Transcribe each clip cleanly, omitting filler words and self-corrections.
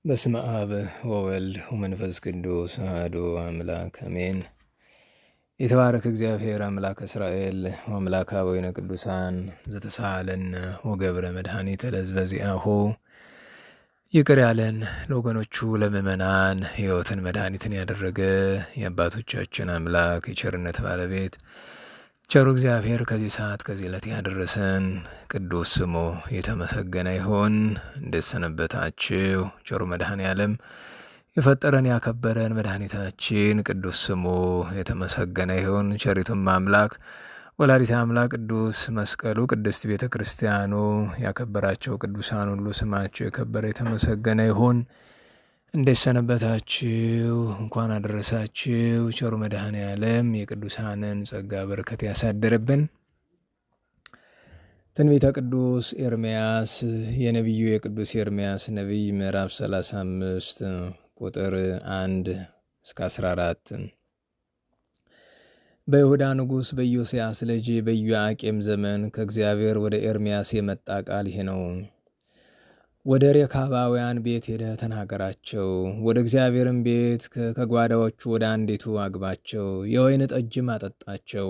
በስመ አብ ወወልድ ወመንፈስ ቅዱስ አሐዱ አምላክ አሜን። የተባረከ እግዚአብሔር አምላክ እስራኤል ወአምላከ አበዊነ ቅዱሳን ዘተሳሃለነ ወገብረ መድኃኒተ ለሕዝበ ዚአሁ ይቅር ያለን ለወገኖቹ ለምእመናን ሕይወትን መድኃኒትን ያደረገ የአባቶቻችን አምላክ የቸርነት ባለቤት ቸሩ እግዚአብሔር ከዚህ ሰዓት ከዚህ ዕለት ያደረሰን ቅዱስ ስሙ የተመሰገነ ይሁን። እንዴት ሰነበታችሁ? ቸሩ መድኃኔዓለም የፈጠረን ያከበረን መድኃኒታችን ቅዱስ ስሙ የተመሰገነ ይሁን። ቸሪቱም አምላክ ወላዲተ አምላክ ቅዱስ መስቀሉ ቅድስት ቤተ ክርስቲያኑ ያከበራቸው ቅዱሳን ሁሉ ስማቸው የከበረ የተመሰገነ ይሁን። እንዴት ሰነበታችሁ? እንኳን አደረሳችሁ። ቸሩ መድኃኔዓለም የቅዱሳንን ጸጋ በረከት ያሳድርብን። ትንቢተ ቅዱስ ኤርምያስ የነቢዩ የቅዱስ ኤርምያስ ነቢይ ምዕራፍ 35 ቁጥር 1 እስከ 14 በይሁዳ ንጉሥ በኢዮስያስ ልጅ በኢዮአቄም ዘመን ከእግዚአብሔር ወደ ኤርምያስ የመጣ ቃል ይሄ ነው። ወደ ሬካባውያን ቤት ሄደህ ተናገራቸው፣ ወደ እግዚአብሔርም ቤት ከጓዳዎቹ ወደ አንዲቱ አግባቸው፣ የወይን ጠጅም አጠጣቸው።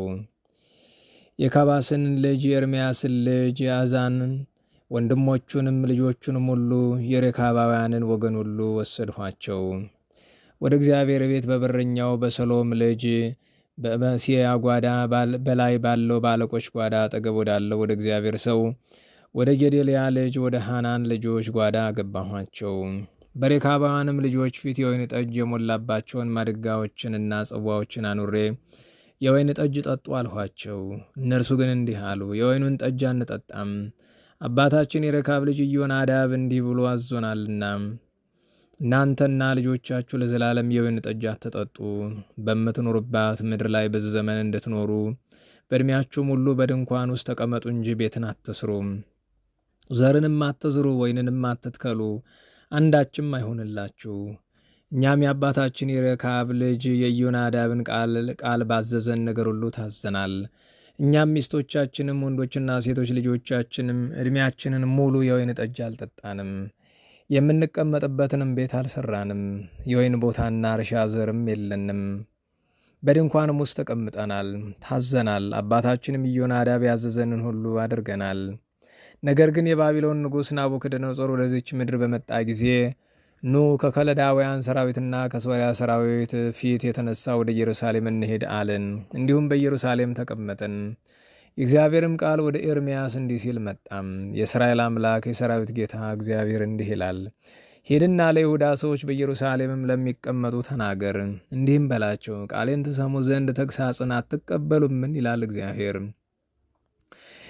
የካባስን ልጅ የኤርምያስን ልጅ የአዛንን ወንድሞቹንም ልጆቹንም ሁሉ የሬካባውያንን ወገን ሁሉ ወሰድኋቸው። ወደ እግዚአብሔር ቤት በበረኛው በሰሎም ልጅ በመሲያ ጓዳ በላይ ባለው በአለቆች ጓዳ አጠገብ ወዳለው ወደ እግዚአብሔር ሰው ወደ ጌዴልያ ልጅ ወደ ሃናን ልጆች ጓዳ ገባኋቸው። በሬካባውያንም ልጆች ፊት የወይን ጠጅ የሞላባቸውን ማድጋዎችንና ጽዋዎችን አኑሬ የወይን ጠጅ ጠጡ አልኋቸው። እነርሱ ግን እንዲህ አሉ፣ የወይኑን ጠጅ አንጠጣም፣ አባታችን የሬካብ ልጅ ኢዮናዳብ እንዲህ ብሎ አዞናልና እናንተና ልጆቻችሁ ለዘላለም የወይን ጠጅ አትጠጡ፣ በምትኖሩባት ምድር ላይ ብዙ ዘመን እንድትኖሩ በዕድሜያችሁም ሁሉ በድንኳን ውስጥ ተቀመጡ እንጂ ቤትን አትስሩም። ዘርንም አትዝሩ፣ ወይንንም አትትከሉ፣ አንዳችም አይሆንላችሁ። እኛም የአባታችን የሬካብ ልጅ የኢዮናዳብን ቃል ባዘዘን ነገር ሁሉ ታዘናል። እኛም ሚስቶቻችንም ወንዶችና ሴቶች ልጆቻችንም ዕድሜያችንን ሙሉ የወይን ጠጅ አልጠጣንም፣ የምንቀመጥበትንም ቤት አልሰራንም፣ የወይን ቦታና እርሻ ዘርም የለንም። በድንኳንም ውስጥ ተቀምጠናል፣ ታዘናል። አባታችንም ኢዮናዳብ ያዘዘንን ሁሉ አድርገናል። ነገር ግን የባቢሎን ንጉሥ ናቡከደነፆር ወደዚች ምድር በመጣ ጊዜ ኑ ከከለዳውያን ሰራዊትና ከሶርያ ሰራዊት ፊት የተነሳ ወደ ኢየሩሳሌም እንሄድ አልን። እንዲሁም በኢየሩሳሌም ተቀመጥን። የእግዚአብሔርም ቃል ወደ ኤርምያስ እንዲህ ሲል መጣም። የእስራኤል አምላክ የሰራዊት ጌታ እግዚአብሔር እንዲህ ይላል፣ ሂድና ለይሁዳ ሰዎች በኢየሩሳሌምም ለሚቀመጡ ተናገር፣ እንዲህም በላቸው፣ ቃሌን ትሰሙ ዘንድ ተግሳጽን አትቀበሉምን? ይላል እግዚአብሔር።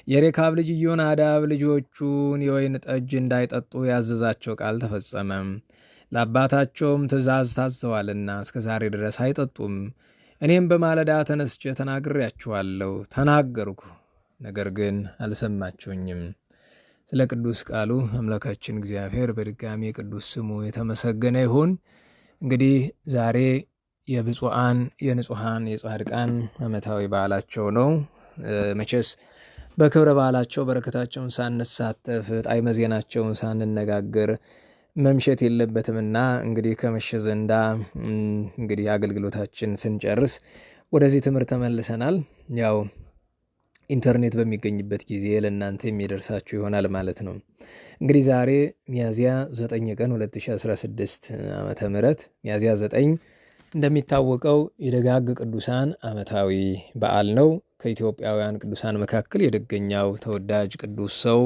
የሬካብ ልጅ ኢዮናዳብ ልጆቹን የወይን ጠጅ እንዳይጠጡ ያዘዛቸው ቃል ተፈጸመ። ለአባታቸውም ትእዛዝ ታዘዋልና እስከ ዛሬ ድረስ አይጠጡም። እኔም በማለዳ ተነስቼ ተናግሬያችኋለሁ፣ ተናገርኩ፣ ነገር ግን አልሰማችሁኝም። ስለ ቅዱስ ቃሉ አምላካችን እግዚአብሔር በድጋሚ ቅዱስ ስሙ የተመሰገነ ይሁን። እንግዲህ ዛሬ የብፁዓን የንጹሐን የጻድቃን ዓመታዊ በዓላቸው ነው። መቼስ በክብረ በዓላቸው በረከታቸውን ሳንሳተፍ ጣዕመ ዜናቸውን ሳንነጋገር መምሸት የለበትምና እንግዲህ ከመሸ ዘንዳ እንግዲህ አገልግሎታችን ስንጨርስ ወደዚህ ትምህርት ተመልሰናል። ያው ኢንተርኔት በሚገኝበት ጊዜ ለእናንተ የሚደርሳችሁ ይሆናል ማለት ነው። እንግዲህ ዛሬ ሚያዝያ 9 ቀን 2016 ዓመተ ምህረት ሚያዝያ 9 እንደሚታወቀው የደጋግ ቅዱሳን ዓመታዊ በዓል ነው። ከኢትዮጵያውያን ቅዱሳን መካከል የደገኛው ተወዳጅ ቅዱስ ሰው፣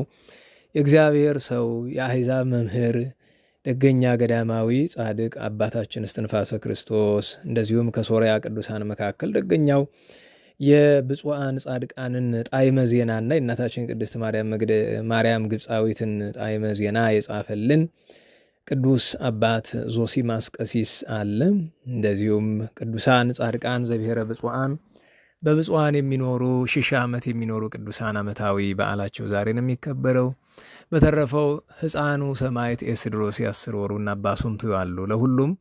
የእግዚአብሔር ሰው፣ የአሕዛብ መምህር፣ ደገኛ ገዳማዊ ጻድቅ አባታችን እስትንፋሰ ክርስቶስ፣ እንደዚሁም ከሶርያ ቅዱሳን መካከል ደገኛው የብፁዓን ጻድቃንን ጣዕመ ዜናና የእናታችን ቅድስት ማርያም ግብፃዊትን ጣዕመ ዜና የጻፈልን ቅዱስ አባት ዞሲማስ ቀሲስ አለ። እንደዚሁም ቅዱሳን ጻድቃን ዘብሔረ ብፁዓን በብፁዓን የሚኖሩ 1000 ዓመት የሚኖሩ ቅዱሳን ዓመታዊ በዓላቸው ዛሬ ነው የሚከበረው። በተረፈው ሕፃኑ ሰማዕት ኤስድሮስ 10 ወሩና አባ ሱምቱ አሉ። ለሁሉም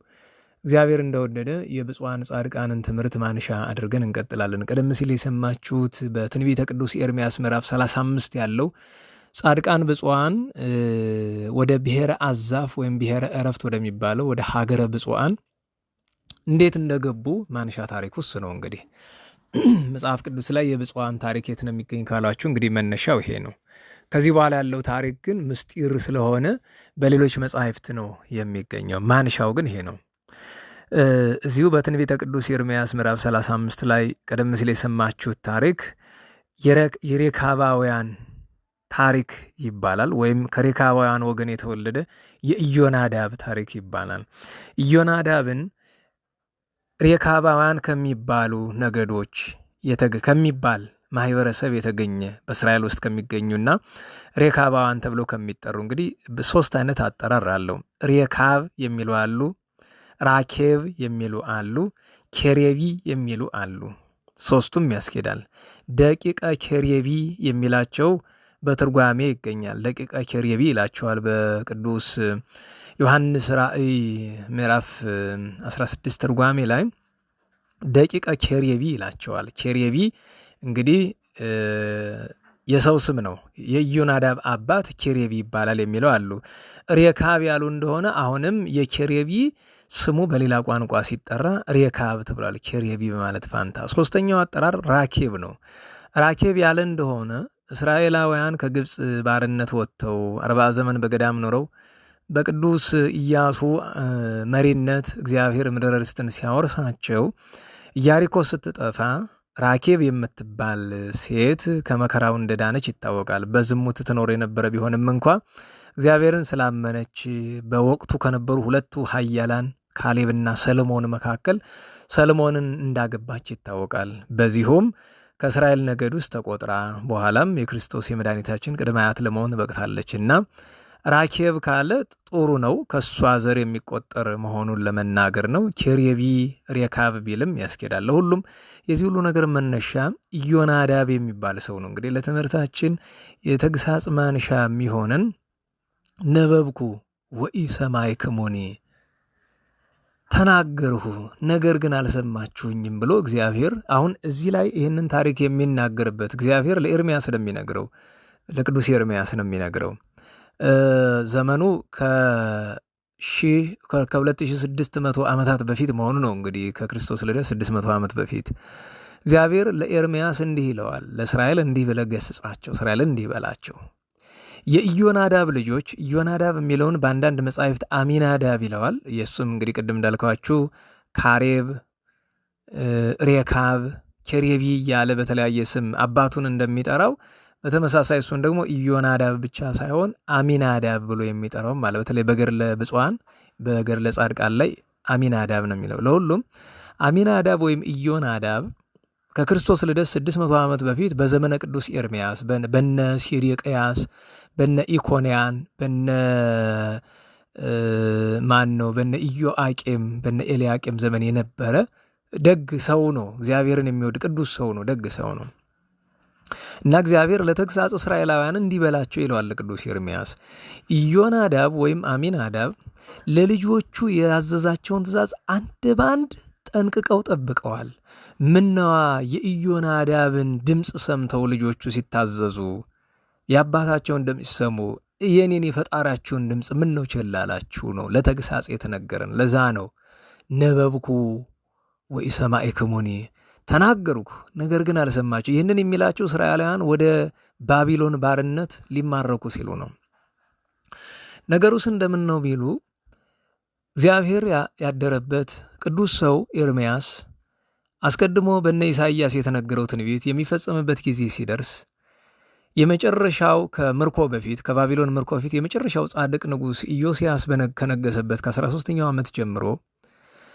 እግዚአብሔር እንደወደደ የብፁዓን ጻድቃንን ትምህርት ማንሻ አድርገን እንቀጥላለን። ቀደም ሲል የሰማችሁት በትንቢተ ቅዱስ ኤርምያስ ምዕራፍ 35 ያለው ጻድቃን ብፁዓን ወደ ብሔረ አዛፍ ወይም ብሔረ እረፍት ወደሚባለው ወደ ሀገረ ብፁዓን እንዴት እንደገቡ ማንሻ ታሪክ ውስጥ ነው። እንግዲህ መጽሐፍ ቅዱስ ላይ የብፁዓን ታሪክ የት ነው የሚገኝ ካላችሁ እንግዲህ መነሻው ይሄ ነው። ከዚህ በኋላ ያለው ታሪክ ግን ምስጢር ስለሆነ በሌሎች መጻሕፍት ነው የሚገኘው። ማንሻው ግን ይሄ ነው። እዚሁ በትንቢተ ቅዱስ ኤርምያስ ምዕራፍ 35 ላይ ቀደም ሲል የሰማችሁት ታሪክ የሬካባውያን ታሪክ ይባላል። ወይም ከሬካባውያን ወገን የተወለደ የኢዮናዳብ ታሪክ ይባላል። ኢዮናዳብን ሬካባውያን ከሚባሉ ነገዶች ከሚባል ማህበረሰብ የተገኘ በእስራኤል ውስጥ ከሚገኙና ሬካባውያን ተብሎ ከሚጠሩ እንግዲህ 3 አይነት አጠራር አለው። ሬካብ የሚሉ አሉ፣ ራኬብ የሚሉ አሉ፣ ኬሬቢ የሚሉ አሉ። 3ቱም ያስኬዳል። ደቂቀ ኬሬቢ የሚላቸው በትርጓሜ ይገኛል። ደቂቀ ኬሬቢ ይላቸዋል በቅዱስ ዮሐንስ ራእይ ምዕራፍ 16 ትርጓሜ ላይ ደቂቀ ኬሬቢ ይላቸዋል። ኬሬቢ እንግዲህ የሰው ስም ነው። የኢዮናዳብ አባት ኬሬቢ ይባላል የሚለው አሉ። ሬካብ ያሉ እንደሆነ አሁንም የኬሬቢ ስሙ በሌላ ቋንቋ ሲጠራ ሬካብ ተብሏል፣ ኬሬቢ በማለት ፋንታ። 3ኛው አጠራር ራኬብ ነው። ራኬብ ያለ እንደሆነ እስራኤላውያን ከግብፅ ባርነት ወጥተው 40 ዘመን በገዳም ኖረው በቅዱስ ኢያሱ መሪነት እግዚአብሔር ምድረ ርስትን ሲያወርሳቸው ኢያሪኮ ስትጠፋ ራኬብ የምትባል ሴት ከመከራው እንደዳነች ይታወቃል። በዝሙት ትኖር የነበረ ቢሆንም እንኳ እግዚአብሔርን ስላመነች በወቅቱ ከነበሩ 2 ኃያላን ካሌብና ሰለሞን መካከል ሰለሞንን እንዳገባች ይታወቃል። በዚሁም ከእስራኤል ነገድ ውስጥ ተቆጥራ በኋላም የክርስቶስ የመድኃኒታችን ቅድመ አያት ለመሆን በቅታለችና ራኬብ ካለ ጥሩ ነው፣ ከሷ ዘር የሚቆጠር መሆኑን ለመናገር ነው። ኬሬቢ ሬካብ ቢልም ያስኬዳል። ሁሉም የዚህ ሁሉ ነገር መነሻ ኢዮናዳብ የሚባል ሰው ነው። እንግዲህ ለትምህርታችን የተግሳጽ ማንሻ የሚሆነን ነበብኩ ወኢሰማዕክሙኒ ተናገርሁ ነገር ግን አልሰማችሁኝም ብሎ እግዚአብሔር አሁን እዚህ ላይ ይህንን ታሪክ የሚናገርበት እግዚአብሔር ለኤርምያስ ነው የሚነግረው፣ ለቅዱስ ኤርምያስ ነው የሚነግረው። ዘመኑ ከ2600 ዓመታት በፊት መሆኑ ነው። እንግዲህ ከክርስቶስ ልደት 600 ዓመት በፊት እግዚአብሔር ለኤርምያስ እንዲህ ይለዋል፣ ለእስራኤል እንዲህ ብለህ ገሥጻቸው፣ እስራኤልን እንዲህ በላቸው። የኢዮናዳብ ልጆች ኢዮናዳብ የሚለውን በአንዳንድ መጻሕፍት አሚናዳብ ይለዋል። የእሱም እንግዲህ ቅድም እንዳልኳችሁ ካሬብ፣ ሬካብ፣ ኬሬቢ እያለ በተለያየ ስም አባቱን እንደሚጠራው በተመሳሳይ እሱን ደግሞ ኢዮናዳብ ብቻ ሳይሆን አሚናዳብ ብሎ የሚጠራውም አለ። በተለይ በገድለ ብፁዓን በገድለ ጻድቃን ላይ አሚናዳብ ነው የሚለው። ለሁሉም አሚናዳብ ወይም ኢዮናዳብ ከክርስቶስ ልደት 600 ዓመት በፊት በዘመነ ቅዱስ ኤርምያስ በነ ሲሪቅያስ በነ ኢኮንያን በነ በነ ኢዮአቄም በነ ኤልያቄም ዘመን የነበረ ደግ ሰው ነው። እግዚአብሔርን የሚወድ ቅዱስ ሰው ነው፣ ደግ ሰው ነው እና እግዚአብሔር ለተግሳጽ እስራኤላውያን እንዲበላቸው ይለዋል ቅዱስ ኤርምያስ። ኢዮናዳብ ወይም አሚናዳብ ለልጆቹ ያዘዛቸውን ትእዛዝ አንድ ባንድ ጠንቅቀው ጠብቀዋል። ምነዋ የኢዮናዳብን ድምፅ ሰምተው ልጆቹ ሲታዘዙ የአባታቸውን ድምፅ ሲሰሙ የኔን የፈጣሪያችሁን ድምፅ ምን ነው ቸል አላችሁ ነው ለተግሳጽ የተነገረን። ለዛ ነው ነበብኩ ወኢሰማዕክሙኒ ተናገርኩ ነገር ግን አልሰማችሁ። ይህንን የሚላቸው እስራኤላውያን ወደ ባቢሎን ባርነት ሊማረኩ ሲሉ ነው። ነገሩስ እንደምን ነው ቢሉ እግዚአብሔር ያደረበት ቅዱስ ሰው ኤርምያስ አስቀድሞ በነ ኢሳይያስ የተነገረው ትንቢት የሚፈጸምበት ጊዜ ሲደርስ የመጨረሻው ከምርኮ በፊት ከባቢሎን ምርኮ በፊት የመጨረሻው ጻድቅ ንጉሥ ኢዮስያስ ከነገሰበት ከ13ኛው ዓመት ጀምሮ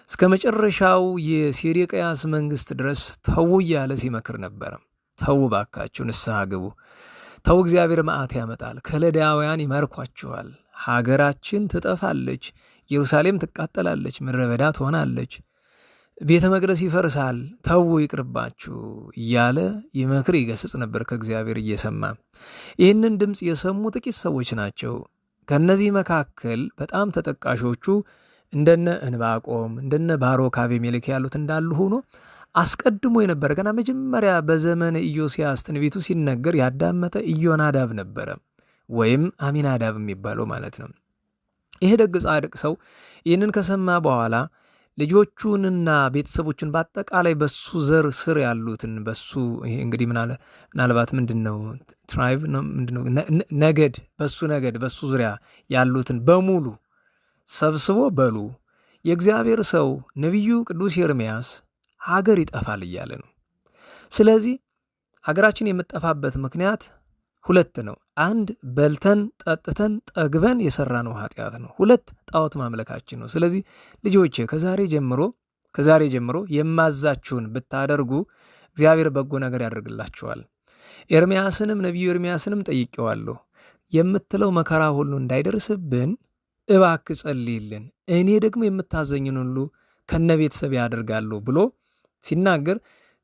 እስከ መጨረሻው የሴዴቅያስ መንግስት ድረስ ተው እያለ ሲመክር ነበረ። ተው ባካችሁ፣ ንስሐ ግቡ፣ ተው እግዚአብሔር መዓት ያመጣል፣ ከለዳውያን ይማርኳችኋል፣ ሀገራችን ትጠፋለች፣ ኢየሩሳሌም ትቃጠላለች፣ ምድረ በዳ ትሆናለች፣ ቤተ መቅደስ ይፈርሳል፣ ተው ይቅርባችሁ እያለ ይመክር ይገስጽ ነበር ከእግዚአብሔር እየሰማ። ይህንን ድምፅ የሰሙ ጥቂት ሰዎች ናቸው። ከነዚህ መካከል በጣም ተጠቃሾቹ እንደነ እንባቆም እንደነ ባሮክ አቤሜሌክ ያሉት እንዳሉ ሆኖ አስቀድሞ የነበረ ገና መጀመሪያ በዘመነ ኢዮስያስ ትንቢቱ ሲነገር ያዳመጠ ኢዮናዳብ ነበረ። ወይም አሚናዳብ የሚባለው ማለት ነው። ይሄ ደግ ጻድቅ ሰው ይህንን ከሰማ በኋላ ልጆቹንና ቤተሰቦቹን በአጠቃላይ በሱ ዘር ስር ያሉትን በሱ ይሄ እንግዲህ ምናልባት ምንድነው ትራይብ ነው ምንድነው ነገድ በሱ ዙሪያ ያሉትን በሙሉ ሰብስቦ በሉ የእግዚአብሔር ሰው ነቢዩ ቅዱስ ኤርምያስ ሀገር ይጠፋል እያለ ነው። ስለዚህ ሀገራችን የምጠፋበት ምክንያት ሁለት ነው። አንድ በልተን ጠጥተን ጠግበን የሰራነው ኃጢአት ነው። ሁለት ጣዖት ማምለካችን ነው። ስለዚህ ልጆቼ ከዛሬ ጀምሮ የማዛችሁን ብታደርጉ እግዚአብሔር በጎ ነገር ያደርግላችኋል። ነቢዩ ኤርምያስንም ጠይቄዋለሁ። የምትለው መከራ ሁሉ እንዳይደርስብን እባክህ ጸልይልን፣ እኔ ደግሞ የምታዘኝን ሁሉ ከነ ቤተሰብ ያደርጋሉ ብሎ ሲናገር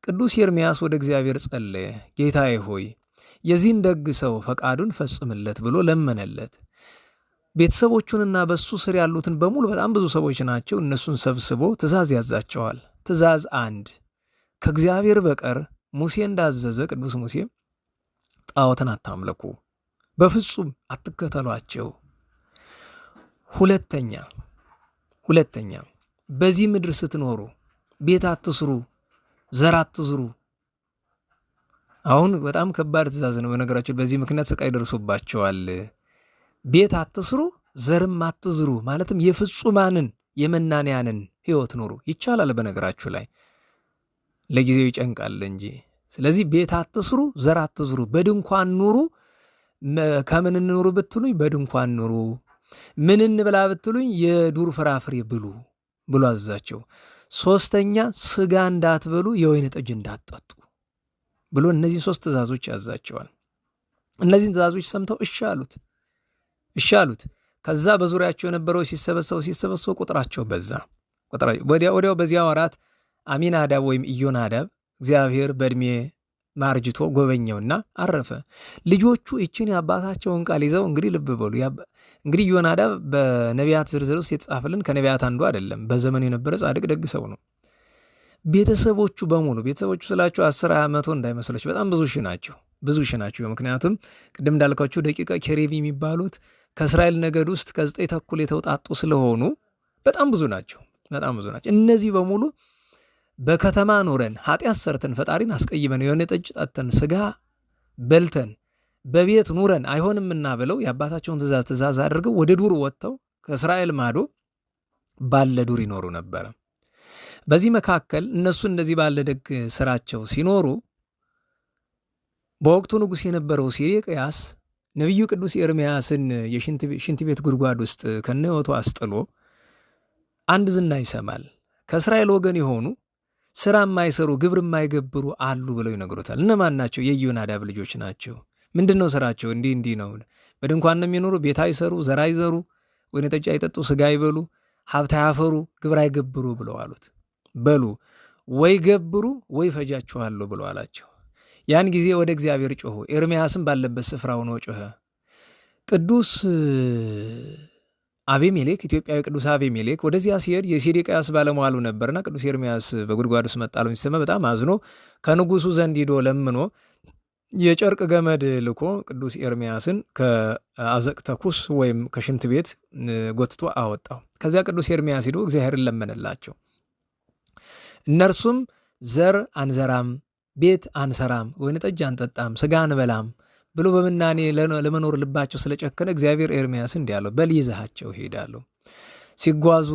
ቅዱስ ኤርምያስ ወደ እግዚአብሔር ጸለየ። ጌታዬ ሆይ የዚህን ደግ ሰው ፈቃዱን ፈጽምለት ብሎ ለመነለት። ቤተሰቦቹንና በሱ ስር ያሉትን በሙሉ በጣም ብዙ ሰዎች ናቸው። እነሱን ሰብስቦ ትእዛዝ ያዛቸዋል። ትእዛዝ 1 ከእግዚአብሔር በቀር ሙሴ እንዳዘዘ ቅዱስ ሙሴ ጣዖትን አታምልኩ፣ በፍጹም አትከተሏቸው። ሁለተኛ በዚህ ምድር ስትኖሩ ቤት አትስሩ፣ ዘር አትዝሩ። አሁን በጣም ከባድ ትእዛዝ ነው። በነገራችን በዚህ ምክንያት ስቃይ ደርሶባቸዋል። ቤት አትስሩ፣ ዘርም አትዝሩ ማለትም የፍጹማንን የመናንያንን ሕይወት ኑሩ። ይቻላል በነገራችሁ ላይ ለጊዜው ይጨንቃል እንጂ። ስለዚህ ቤት አትስሩ፣ ዘር አትዝሩ፣ በድንኳን ኑሩ። ከምን እንኑሩ ብትሉኝ በድንኳን ኑሩ። ምን እንብላ ብትሉኝ የዱር ፍራፍሬ ብሉ ብሎ አዛቸው። 3ኛ ስጋ እንዳትበሉ፣ የወይን ጠጅ እንዳትጠጡ ብሎ እነዚህ 3 ትእዛዞች ያዛቸዋል። እነዚህን ትእዛዞች ሰምተው እሺ አሉት። ከዛ በዙሪያቸው የነበረው ሲሰበሰቡ ቁጥራቸው በዛ። ወዲያው በዚያ ወራት አሚናዳብ ወይም ኢዮናዳብ እግዚአብሔር በእድሜ ማርጅቶ ጎበኘውና አረፈ። ልጆቹ ይችን የአባታቸውን ቃል ይዘው እንግዲህ ልብ በሉ። እንግዲህ ኢዮናዳብ በነቢያት ዝርዝር ውስጥ የተጻፈልን ከነቢያት አንዱ አይደለም። በዘመኑ የነበረ ጻድቅ ደግ ሰው ነው። ቤተሰቦቹ ስላቸው 10 ዓመቶ እንዳይመስላችሁ በጣም ብዙ ሺህ ናቸው። ምክንያቱም ቅድም እንዳልኳችሁ ደቂቀ ኬሬቢ የሚባሉት ከእስራኤል ነገድ ውስጥ ከ9 ተኩል የተውጣጡ ስለሆኑ በጣም ብዙ ናቸው። እነዚህ በሙሉ በከተማ ኖረን ኃጢአት ሰርተን ፈጣሪን አስቀይመን የሆነ ጠጅ ጠጥተን ስጋ በልተን በቤት ኑረን አይሆንምና ብለው የአባታቸውን ትእዛዝ አድርገው ወደ ዱር ወጥተው ከእስራኤል ማዶ ባለ ዱር ይኖሩ ነበረ። በዚህ መካከል እነሱ እንደዚህ ባለ ደግ ስራቸው ሲኖሩ በወቅቱ ንጉሥ የነበረው ሴዴቅያስ ነቢዩ ቅዱስ ኤርምያስን የሽንት ቤት ጉድጓድ ውስጥ ከነህይወቱ አስጥሎ አንድ ዝና ይሰማል። ከእስራኤል ወገን የሆኑ ስራ የማይሰሩ ግብር የማይገብሩ አሉ ብለው ይነግሩታል። እነማን ናቸው? የኢዮናዳብ ልጆች ናቸው። ምንድነው ስራቸው? እንዲህ ነው። በድንኳን ነው የሚኖሩ፣ ቤት አይሰሩ፣ ዘር አይዘሩ፣ ወይን ጠጅ አይጠጡ፣ ስጋ አይበሉ፣ ሀብት አያፈሩ፣ ግብር አይገብሩ ብለው አሉት። በሉ ወይ ገብሩ ወይ ፈጃችኋለሁ ብለው አላቸው። ያን ጊዜ ወደ እግዚአብሔር ጮኹ። ኤርምያስም ባለበት ስፍራ ሆኖ ጮኸ። ቅዱስ አቤሜሌክ፣ ኢትዮጵያዊ ቅዱስ አቤሜሌክ ወደዚያ ሲሄድ የሴዴቅያስ ባለሟሉ ነበርና ቅዱስ ኤርምያስ በጉድጓድ ውስጥ መጣሉ ሲሰማ በጣም አዝኖ ከንጉሱ ዘንድ ሂዶ ለምኖ የጨርቅ ገመድ ልኮ ቅዱስ ኤርምያስን ከአዘቅተ ኩስ ወይም ከሽንት ቤት ጎትቶ አወጣው። ከዚያ ቅዱስ ኤርምያስ ሂዶ እግዚአብሔርን ለመነላቸው። እነርሱም ዘር አንዘራም፣ ቤት አንሰራም፣ ወይን ጠጅ አንጠጣም፣ ስጋ አንበላም ብሎ በምናኔ ለመኖር ልባቸው ስለጨከነ እግዚአብሔር ኤርምያስ እንዲህ አለው፣ በል ይዘሃቸው ሄዳለሁ። ሲጓዙ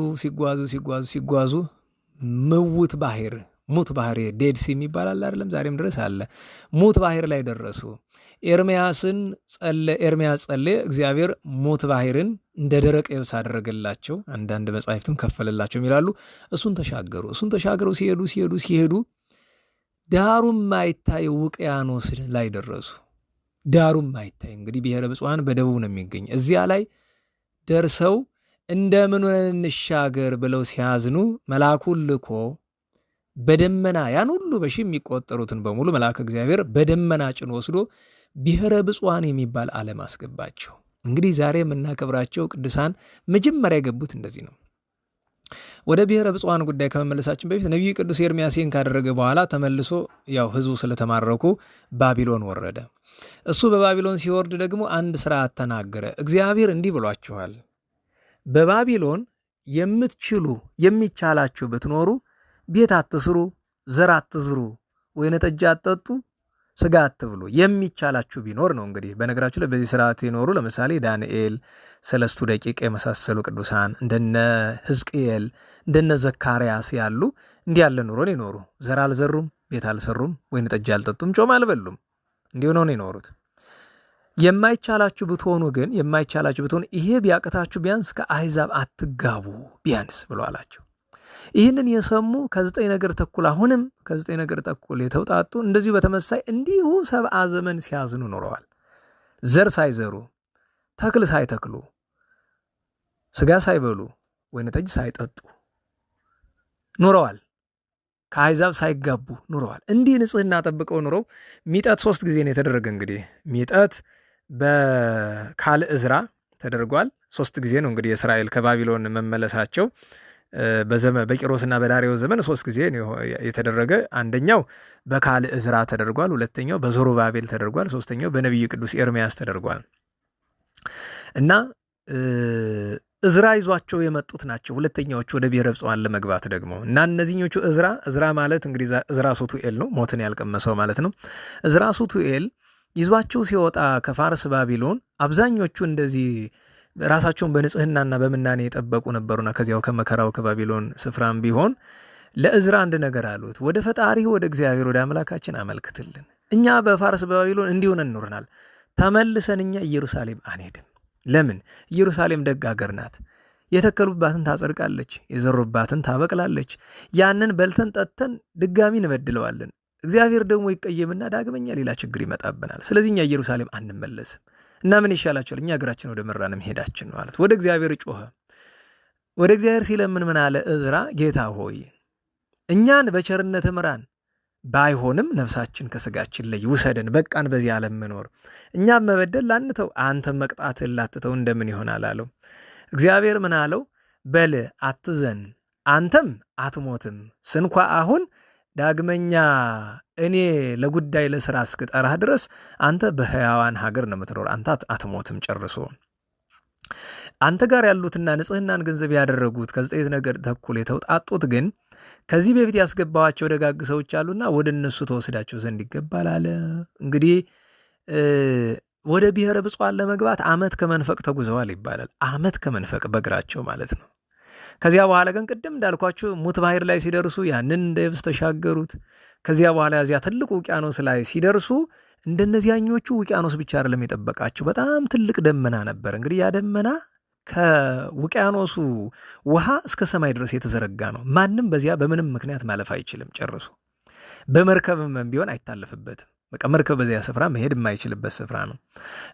ሙት ባህር ዴድሲ የሚባል አይደለም፣ ዛሬም ድረስ አለ። ሙት ባህር ላይ ደረሱ። ኤርምያስ ጸለየ። እግዚአብሔር ሙት ባህርን እንደ ደረቅ የብስ አደረገላቸው። አንዳንድ መጻሕፍትም ከፈለላቸው ይላሉ። እሱን ተሻገረው ሲሄዱ ዳሩም ማይታይ ውቅያኖስ ላይ ደረሱ። ዳሩም ማይታይ እንግዲህ ብሔረ ብፁዓን በደቡብ ነው የሚገኝ። እዚያ ላይ ደርሰው እንደምን እንሻገር ብለው ሲያዝኑ መልአኩን ልኮ በደመና ያን ሁሉ በሺ የሚቆጠሩትን በሙሉ መልአከ እግዚአብሔር በደመና ጭኖ ወስዶ ብሔረ ብፁዓን የሚባል ዓለም አስገባቸው። እንግዲህ ዛሬ የምናከብራቸው ቅዱሳን መጀመሪያ የገቡት እንደዚህ ነው። ወደ ብሔረ ብፁዓን ጉዳይ ከመመለሳችን በፊት ነቢዩ ቅዱስ ኤርምያስ ይህን ካደረገ በኋላ ተመልሶ ያው ህዝቡ ስለተማረኩ ባቢሎን ወረደ። እሱ በባቢሎን ሲወርድ ደግሞ አንድ ስርዓት ተናገረ። እግዚአብሔር እንዲህ ብሏችኋል፣ በባቢሎን የምትችሉ የሚቻላችሁ ብትኖሩ ቤት አትስሩ፣ ዘር አትዝሩ፣ ወይን ጠጅ አትጠጡ፣ ስጋ አትብሉ፣ የሚቻላችሁ ቢኖር ነው። እንግዲህ በነገራችሁ ላይ በዚህ ስርዓት የኖሩ ለምሳሌ ዳንኤል፣ ሰለስቱ ደቂቅ የመሳሰሉ ቅዱሳን እንደነ ሕዝቅኤል እንደነ ዘካርያስ ያሉ እንዲህ ያለ ኑሮን ይኖሩ። ዘር አልዘሩም፣ ቤት አልሰሩም፣ ወይን ጠጅ አልጠጡም፣ ጮማ አልበሉም። እንዲሁ ነው የኖሩት። የማይቻላችሁ ብትሆኑ ግን የማይቻላችሁ ብትሆኑ ይሄ ቢያቅታችሁ ቢያንስ ከአሕዛብ አትጋቡ ቢያንስ ብሎ አላቸው። ይህንን የሰሙ ከ9 ነገር ተኩል አሁንም ከ9 ነገር ተኩል የተውጣጡ እንደዚሁ በተመሳይ እንዲሁ 70 ዘመን ሲያዝኑ ኖረዋል። ዘር ሳይዘሩ፣ ተክል ሳይተክሉ፣ ስጋ ሳይበሉ፣ ወይን ጠጅ ሳይጠጡ ኑረዋል። ከአሕዛብ ሳይጋቡ ኑረዋል። እንዲህ ንጽህና ጠብቀው ኑረው ሚጠት 3 ጊዜ ነው የተደረገ። እንግዲህ ሚጠት በካልዕ ዕዝራ ተደርጓል። 3 ጊዜ ነው እንግዲህ የእስራኤል ከባቢሎን መመለሳቸው በቂሮስና በዳርዮስ ዘመን 3 ጊዜ የተደረገ። አንደኛው በካልዕ ዕዝራ ተደርጓል። ሁለተኛው በዞሩባቤል ተደርጓል። ሶስተኛው በነቢዩ ቅዱስ ኤርምያስ ተደርጓል። እና ዕዝራ ይዟቸው የመጡት ናቸው ሁለተኛዎቹ ወደ ብሔረ ብፁዓን ለመግባት ደግሞ። እና እነዚህኞቹ ዕዝራ ማለት እንግዲህ ዕዝራ ሱቱኤል ነው፣ ሞትን ያልቀመሰው ማለት ነው። ዕዝራ ሱቱኤል ይዟቸው ሲወጣ ከፋርስ ባቢሎን አብዛኞቹ እንደዚህ ራሳቸውን በንጽህናና በምናኔ የጠበቁ ነበሩና ከዚያው ከመከራው ከባቢሎን ስፍራም ቢሆን ለዕዝራ አንድ ነገር አሉት። ወደ ፈጣሪ ወደ እግዚአብሔር ወደ አምላካችን አመልክትልን። እኛ በፋርስ በባቢሎን እንዲሆን እንኖርናል። ተመልሰን እኛ ኢየሩሳሌም አንሄድም። ለምን? ኢየሩሳሌም ደግ ሀገር ናት። የተከሉባትን ታጸድቃለች፣ የዘሩባትን ታበቅላለች። ያንን በልተን ጠጥተን ድጋሚ እንበድለዋለን። እግዚአብሔር ደግሞ ይቀየምና ዳግመኛ ሌላ ችግር ይመጣብናል። ስለዚህ እኛ ኢየሩሳሌም አንመለስም እና ምን ይሻላችኋል? እኛ ሀገራችን ወደ መራን መሄዳችን ነው ማለት። ወደ እግዚአብሔር ጮኸ። ወደ እግዚአብሔር ሲለምን ምን አለ ዕዝራ? ጌታ ሆይ እኛን በቸርነት ምራን፣ ባይሆንም ነፍሳችን ከስጋችን ላይ ውሰደን፣ በቃን በዚህ ዓለም መኖር። እኛም መበደል ላንተው፣ አንተም መቅጣትን ላትተው እንደምን ይሆናል አለው። እግዚአብሔር ምን አለው? በል አትዘን፣ አንተም አትሞትም። ስንኳ አሁን ዳግመኛ እኔ ለጉዳይ ለስራ እስክጠራህ ድረስ አንተ በሕያዋን ሀገር ነው የምትኖር፣ አንተ አትሞትም ጨርሶ። አንተ ጋር ያሉትና ንጽህናን ገንዘብ ያደረጉት ከ9 ነገር ተኩል የተውጣጡት ግን ከዚህ በፊት ያስገባዋቸው ደጋግ ሰዎች አሉና ወደ እነሱ ተወስዳቸው ዘንድ ይገባል አለ። እንግዲህ ወደ ብሔረ ብፁዓን ለመግባት ዓመት ከመንፈቅ ተጉዘዋል ይባላል። ዓመት ከመንፈቅ በእግራቸው ማለት ነው። ከዚያ በኋላ ግን ቅድም እንዳልኳቸው ሙት ባህር ላይ ሲደርሱ ያንን እንደ የብስ ተሻገሩት። ከዚያ በኋላ ያዚያ ትልቅ ውቅያኖስ ላይ ሲደርሱ እንደነዚያኞቹ ውቅያኖስ ብቻ አይደለም የጠበቃቸው፣ በጣም ትልቅ ደመና ነበር። እንግዲህ ያ ደመና ከውቅያኖሱ ውሃ እስከ ሰማይ ድረስ የተዘረጋ ነው። ማንም በዚያ በምንም ምክንያት ማለፍ አይችልም ጨርሶ። በመርከብም ቢሆን አይታለፍበትም። በቃ መርከብ በዚያ ስፍራ መሄድ የማይችልበት ስፍራ ነው።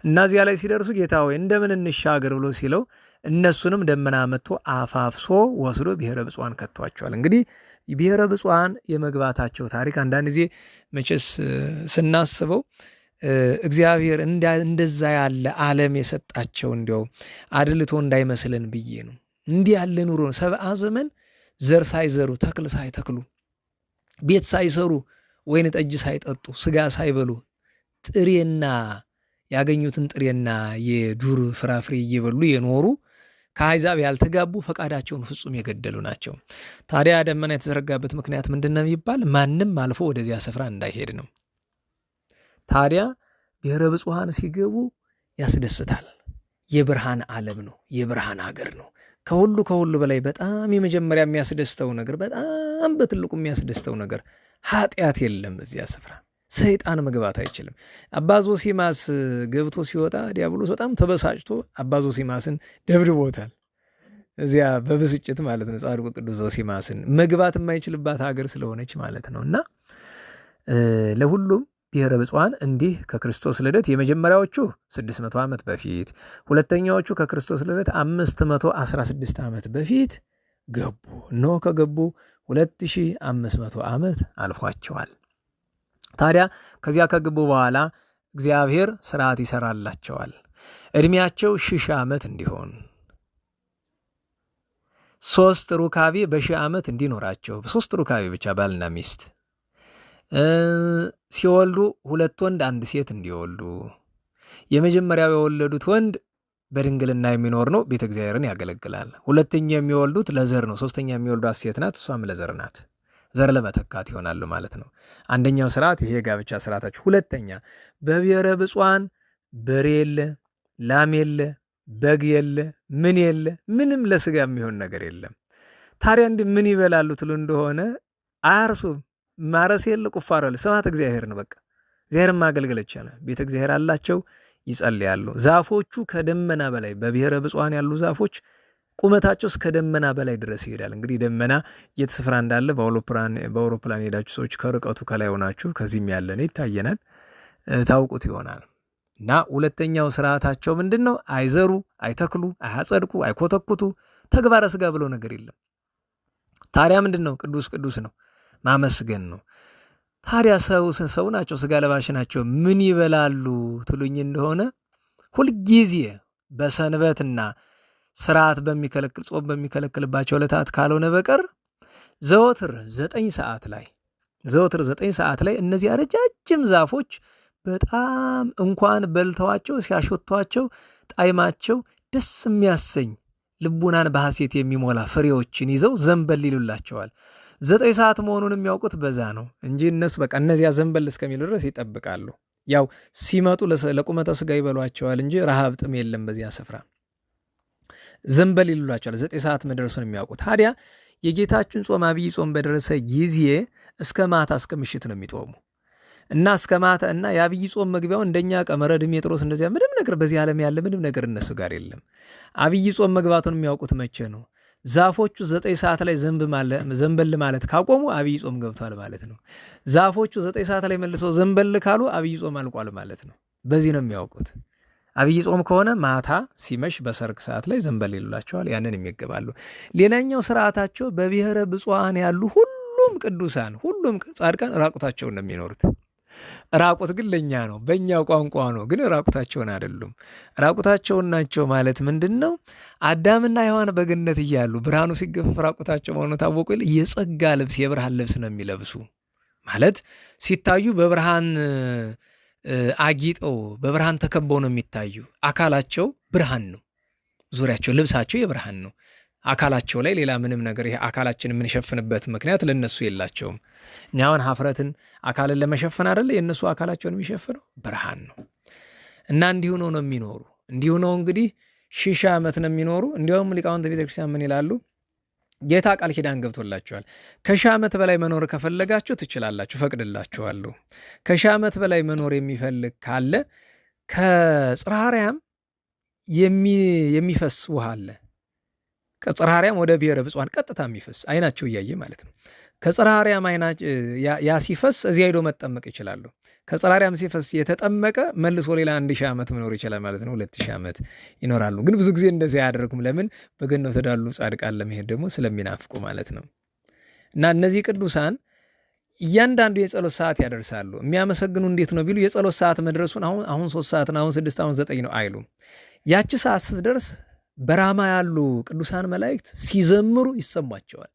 እና እዚያ ላይ ሲደርሱ ጌታ ሆይ እንደምን እንሻገር ብሎ ሲለው እነሱንም ደመና መጥቶ አፋፍሶ ወስዶ ብሔረ ብፁዓን ከቷቸዋል። እንግዲህ ብሔረ ብፁዓን የመግባታቸው ታሪክ አንዳንድ ጊዜ መቼስ ስናስበው እግዚአብሔር እንደዛ ያለ ዓለም የሰጣቸው እንዲያው አድልቶ እንዳይመስለን ብዬ ነው። እንዲህ ያለ ኑሮ 70 ዘመን ዘር ሳይዘሩ፣ ተክል ሳይተክሉ፣ ቤት ሳይሰሩ፣ ወይን ጠጅ ሳይጠጡ፣ ስጋ ሳይበሉ፣ ጥሬና ያገኙትን ጥሬና የዱር ፍራፍሬ እየበሉ የኖሩ ከአሕዛብ ያልተጋቡ ፈቃዳቸውን ፍጹም የገደሉ ናቸው። ታዲያ ደመና የተዘረጋበት ምክንያት ምንድን ነው የሚባል? ማንም አልፎ ወደዚያ ስፍራ እንዳይሄድ ነው። ታዲያ ብሔረ ብፁዓን ሲገቡ ያስደስታል። የብርሃን ዓለም ነው፣ የብርሃን ሀገር ነው። ከሁሉ በላይ በጣም የመጀመሪያ የሚያስደስተው ነገር፣ በጣም በትልቁ የሚያስደስተው ነገር ኃጢአት የለም እዚያ ስፍራ። ሰይጣን መግባት አይችልም። አባ ዞሲማስ ገብቶ ሲወጣ ዲያብሎስ በጣም ተበሳጭቶ አባ ዞሲማስን ደብድቦታል። እዚያ በብስጭት ማለት ነው። ጻድቁ ቅዱስ ዞሲማስን መግባት የማይችልባት ሀገር ስለሆነች ማለት ነው። እና ለሁሉም ብሔረ ብፁዓን እንዲህ ከክርስቶስ ልደት የመጀመሪያዎቹ 600 ዓመት በፊት፣ ሁለተኛዎቹ ከክርስቶስ ልደት 516 ዓመት በፊት ገቡ። እነሆ ከገቡ 2500 ዓመት አልፏቸዋል። ታዲያ ከዚያ ከገቡ በኋላ እግዚአብሔር ስርዓት ይሰራላቸዋል። እድሜያቸው 1000 ዓመት እንዲሆን 3 ሩካቤ በ1000 ዓመት እንዲኖራቸው 3 ሩካቤ ብቻ ባልና ሚስት ሲወልዱ 2 ወንድ 1 ሴት እንዲወልዱ የመጀመሪያው የወለዱት ወንድ በድንግልና የሚኖር ነው፣ ቤተ እግዚአብሔርን ያገለግላል። ሁለተኛ የሚወልዱት ለዘር ነው። ሶስተኛ የሚወልዷት ሴት ናት፣ እሷም ለዘር ናት። ዘር ለመተካት ይሆናሉ ማለት ነው። አንደኛው ስርዓት ይሄ ጋብቻ ስርዓታቸው። ሁለተኛ በብሔረ ብፁዓን በሬ የለ፣ ላም የለ፣ በግ የለ፣ ምን የለ፣ ምንም ለስጋ የሚሆን ነገር የለም። ታዲያ እንዲህ ምን ይበላሉ ትሉ እንደሆነ አያርሱም። ማረስ የለ፣ ቁፋሮ የለ፣ ስብሐተ እግዚአብሔር ነው። በቃ እግዚአብሔርን ማገልገል ይቻላል። ቤተ እግዚአብሔር አላቸው፣ ይጸልያሉ። ዛፎቹ ከደመና በላይ በብሔረ ብፁዓን ያሉ ዛፎች ቁመታቸው እስከ ደመና በላይ ድረስ ይሄዳል። እንግዲህ ደመና የት ስፍራ እንዳለ በአውሮፕላን ሄዳችሁ ሰዎች ከርቀቱ ከላይ ሆናችሁ ከዚህም ያለነ ይታየናል ታውቁት ይሆናል። እና ሁለተኛው ስርዓታቸው ምንድን ነው? አይዘሩ፣ አይተክሉ፣ አያጸድቁ፣ አይኮተኩቱ፣ ተግባረ ስጋ ብሎ ነገር የለም። ታዲያ ምንድን ነው? ቅዱስ ቅዱስ ነው፣ ማመስገን ነው። ታዲያ ሰው ናቸው፣ ስጋ ለባሽ ናቸው። ምን ይበላሉ ትሉኝ እንደሆነ ሁልጊዜ በሰንበትና ስርዓት በሚከለክል ጾም በሚከለክልባቸው ዕለታት ካልሆነ በቀር ዘወትር 9 ሰዓት ላይ እነዚህ ረጃጅም ዛፎች በጣም እንኳን በልተዋቸው ሲያሾቷቸው ጣዕማቸው ደስ የሚያሰኝ ልቡናን በሐሴት የሚሞላ ፍሬዎችን ይዘው ዘንበል ይሉላቸዋል። 9 ሰዓት መሆኑን የሚያውቁት በዛ ነው እንጂ እነሱ በቃ እነዚያ ዘንበል እስከሚሉ ድረስ ይጠብቃሉ። ያው ሲመጡ ለቁመተ ስጋ ይበሏቸዋል እንጂ ረሃብ ጥም የለም በዚያ ስፍራ። ዘንበል ይሉላቸዋል 9 ሰዓት መድረሱን የሚያውቁ። ታዲያ የጌታችን ጾም አብይ ጾም በደረሰ ጊዜ እስከ ማታ እስከ ምሽት ነው የሚጦሙ እና እስከ ማታ እና የአብይ ጾም መግቢያው እንደኛ ቀመረ ድሜጥሮስ እንደዚያ ምንም ነገር በዚህ ዓለም ያለ ምንም ነገር እነሱ ጋር የለም። አብይ ጾም መግባቱን የሚያውቁት መቼ ነው? ዛፎቹ 9 ሰዓት ላይ ዘንበል ማለት ካቆሙ አብይ ጾም ገብቷል ማለት ነው። ዛፎቹ 9 ሰዓት ላይ መልሰው ዘንበል ካሉ አብይ ጾም አልቋል ማለት ነው። በዚህ ነው የሚያውቁት። አብይ ጾም ከሆነ ማታ ሲመሽ በሰርክ ሰዓት ላይ ዘንበል ይሉላቸዋል፣ ያንን የሚገባሉ። ሌላኛው ስርዓታቸው በብሔረ ብፁዓን ያሉ ሁሉም ቅዱሳን ሁሉም ጻድቃን ራቁታቸውን ነው የሚኖሩት። ራቁት ግን ለኛ ነው፣ በእኛው ቋንቋ ነው። ግን ራቁታቸውን አይደሉም። ራቁታቸውን ናቸው ማለት ምንድን ነው? አዳምና ሔዋን በገነት እያሉ ብርሃኑ ሲገፈፍ ራቁታቸው መሆኑ ታወቁ። የጸጋ ልብስ የብርሃን ልብስ ነው የሚለብሱ ማለት ሲታዩ በብርሃን አጊጠው በብርሃን ተከበው ነው የሚታዩ። አካላቸው ብርሃን ነው፣ ዙሪያቸው ልብሳቸው የብርሃን ነው። አካላቸው ላይ ሌላ ምንም ነገር ይሄ አካላችን የምንሸፍንበት ምክንያት ለነሱ የላቸውም። እኛውን ሀፍረትን አካልን ለመሸፈን አይደለ የነሱ አካላቸውን የሚሸፍነው ብርሃን ነው። እና እንዲሁ ነው የሚኖሩ። እንዲሁ ነው እንግዲህ 1000 ዓመት ነው የሚኖሩ። እንዲያውም ሊቃውንተ ቤተክርስቲያን ምን ይላሉ? ጌታ ቃል ኪዳን ገብቶላችኋል። ከ1000 ዓመት በላይ መኖር ከፈለጋችሁ ትችላላችሁ፣ ፈቅድላችኋለሁ። ከ1000 ዓመት በላይ መኖር የሚፈልግ ካለ ከጽርሐ አርያም የሚፈስ ውሃ አለ። ከጽርሐ አርያም ወደ ብሔረ ብፁዓን ቀጥታ የሚፈስ አይናቸው እያየ ማለት ነው። ከጽርሐ አርያም ያ ሲፈስ እዚያ ሄዶ መጠመቅ ይችላሉ። ከጽርሐ አርያም ሲፈስ የተጠመቀ መልሶ ሌላ 1000 ዓመት መኖር ይችላል ማለት ነው። 2000 ዓመት ይኖራሉ። ግን ብዙ ጊዜ እንደዚህ አያደርጉም። ለምን? በገነት ወዳሉ ጻድቃን ለመሄድ ደግሞ ስለሚናፍቁ ማለት ነው። እና እነዚህ ቅዱሳን እያንዳንዱ የጸሎት ሰዓት ያደርሳሉ። የሚያመሰግኑ እንዴት ነው ቢሉ የጸሎት ሰዓት መድረሱን አሁን 3 ሰዓት ነው፣ አሁን 6፣ አሁን 9 ነው አይሉም። ያቺ ሰዓት ስትደርስ በራማ ያሉ ቅዱሳን መላእክት ሲዘምሩ ይሰማቸዋል።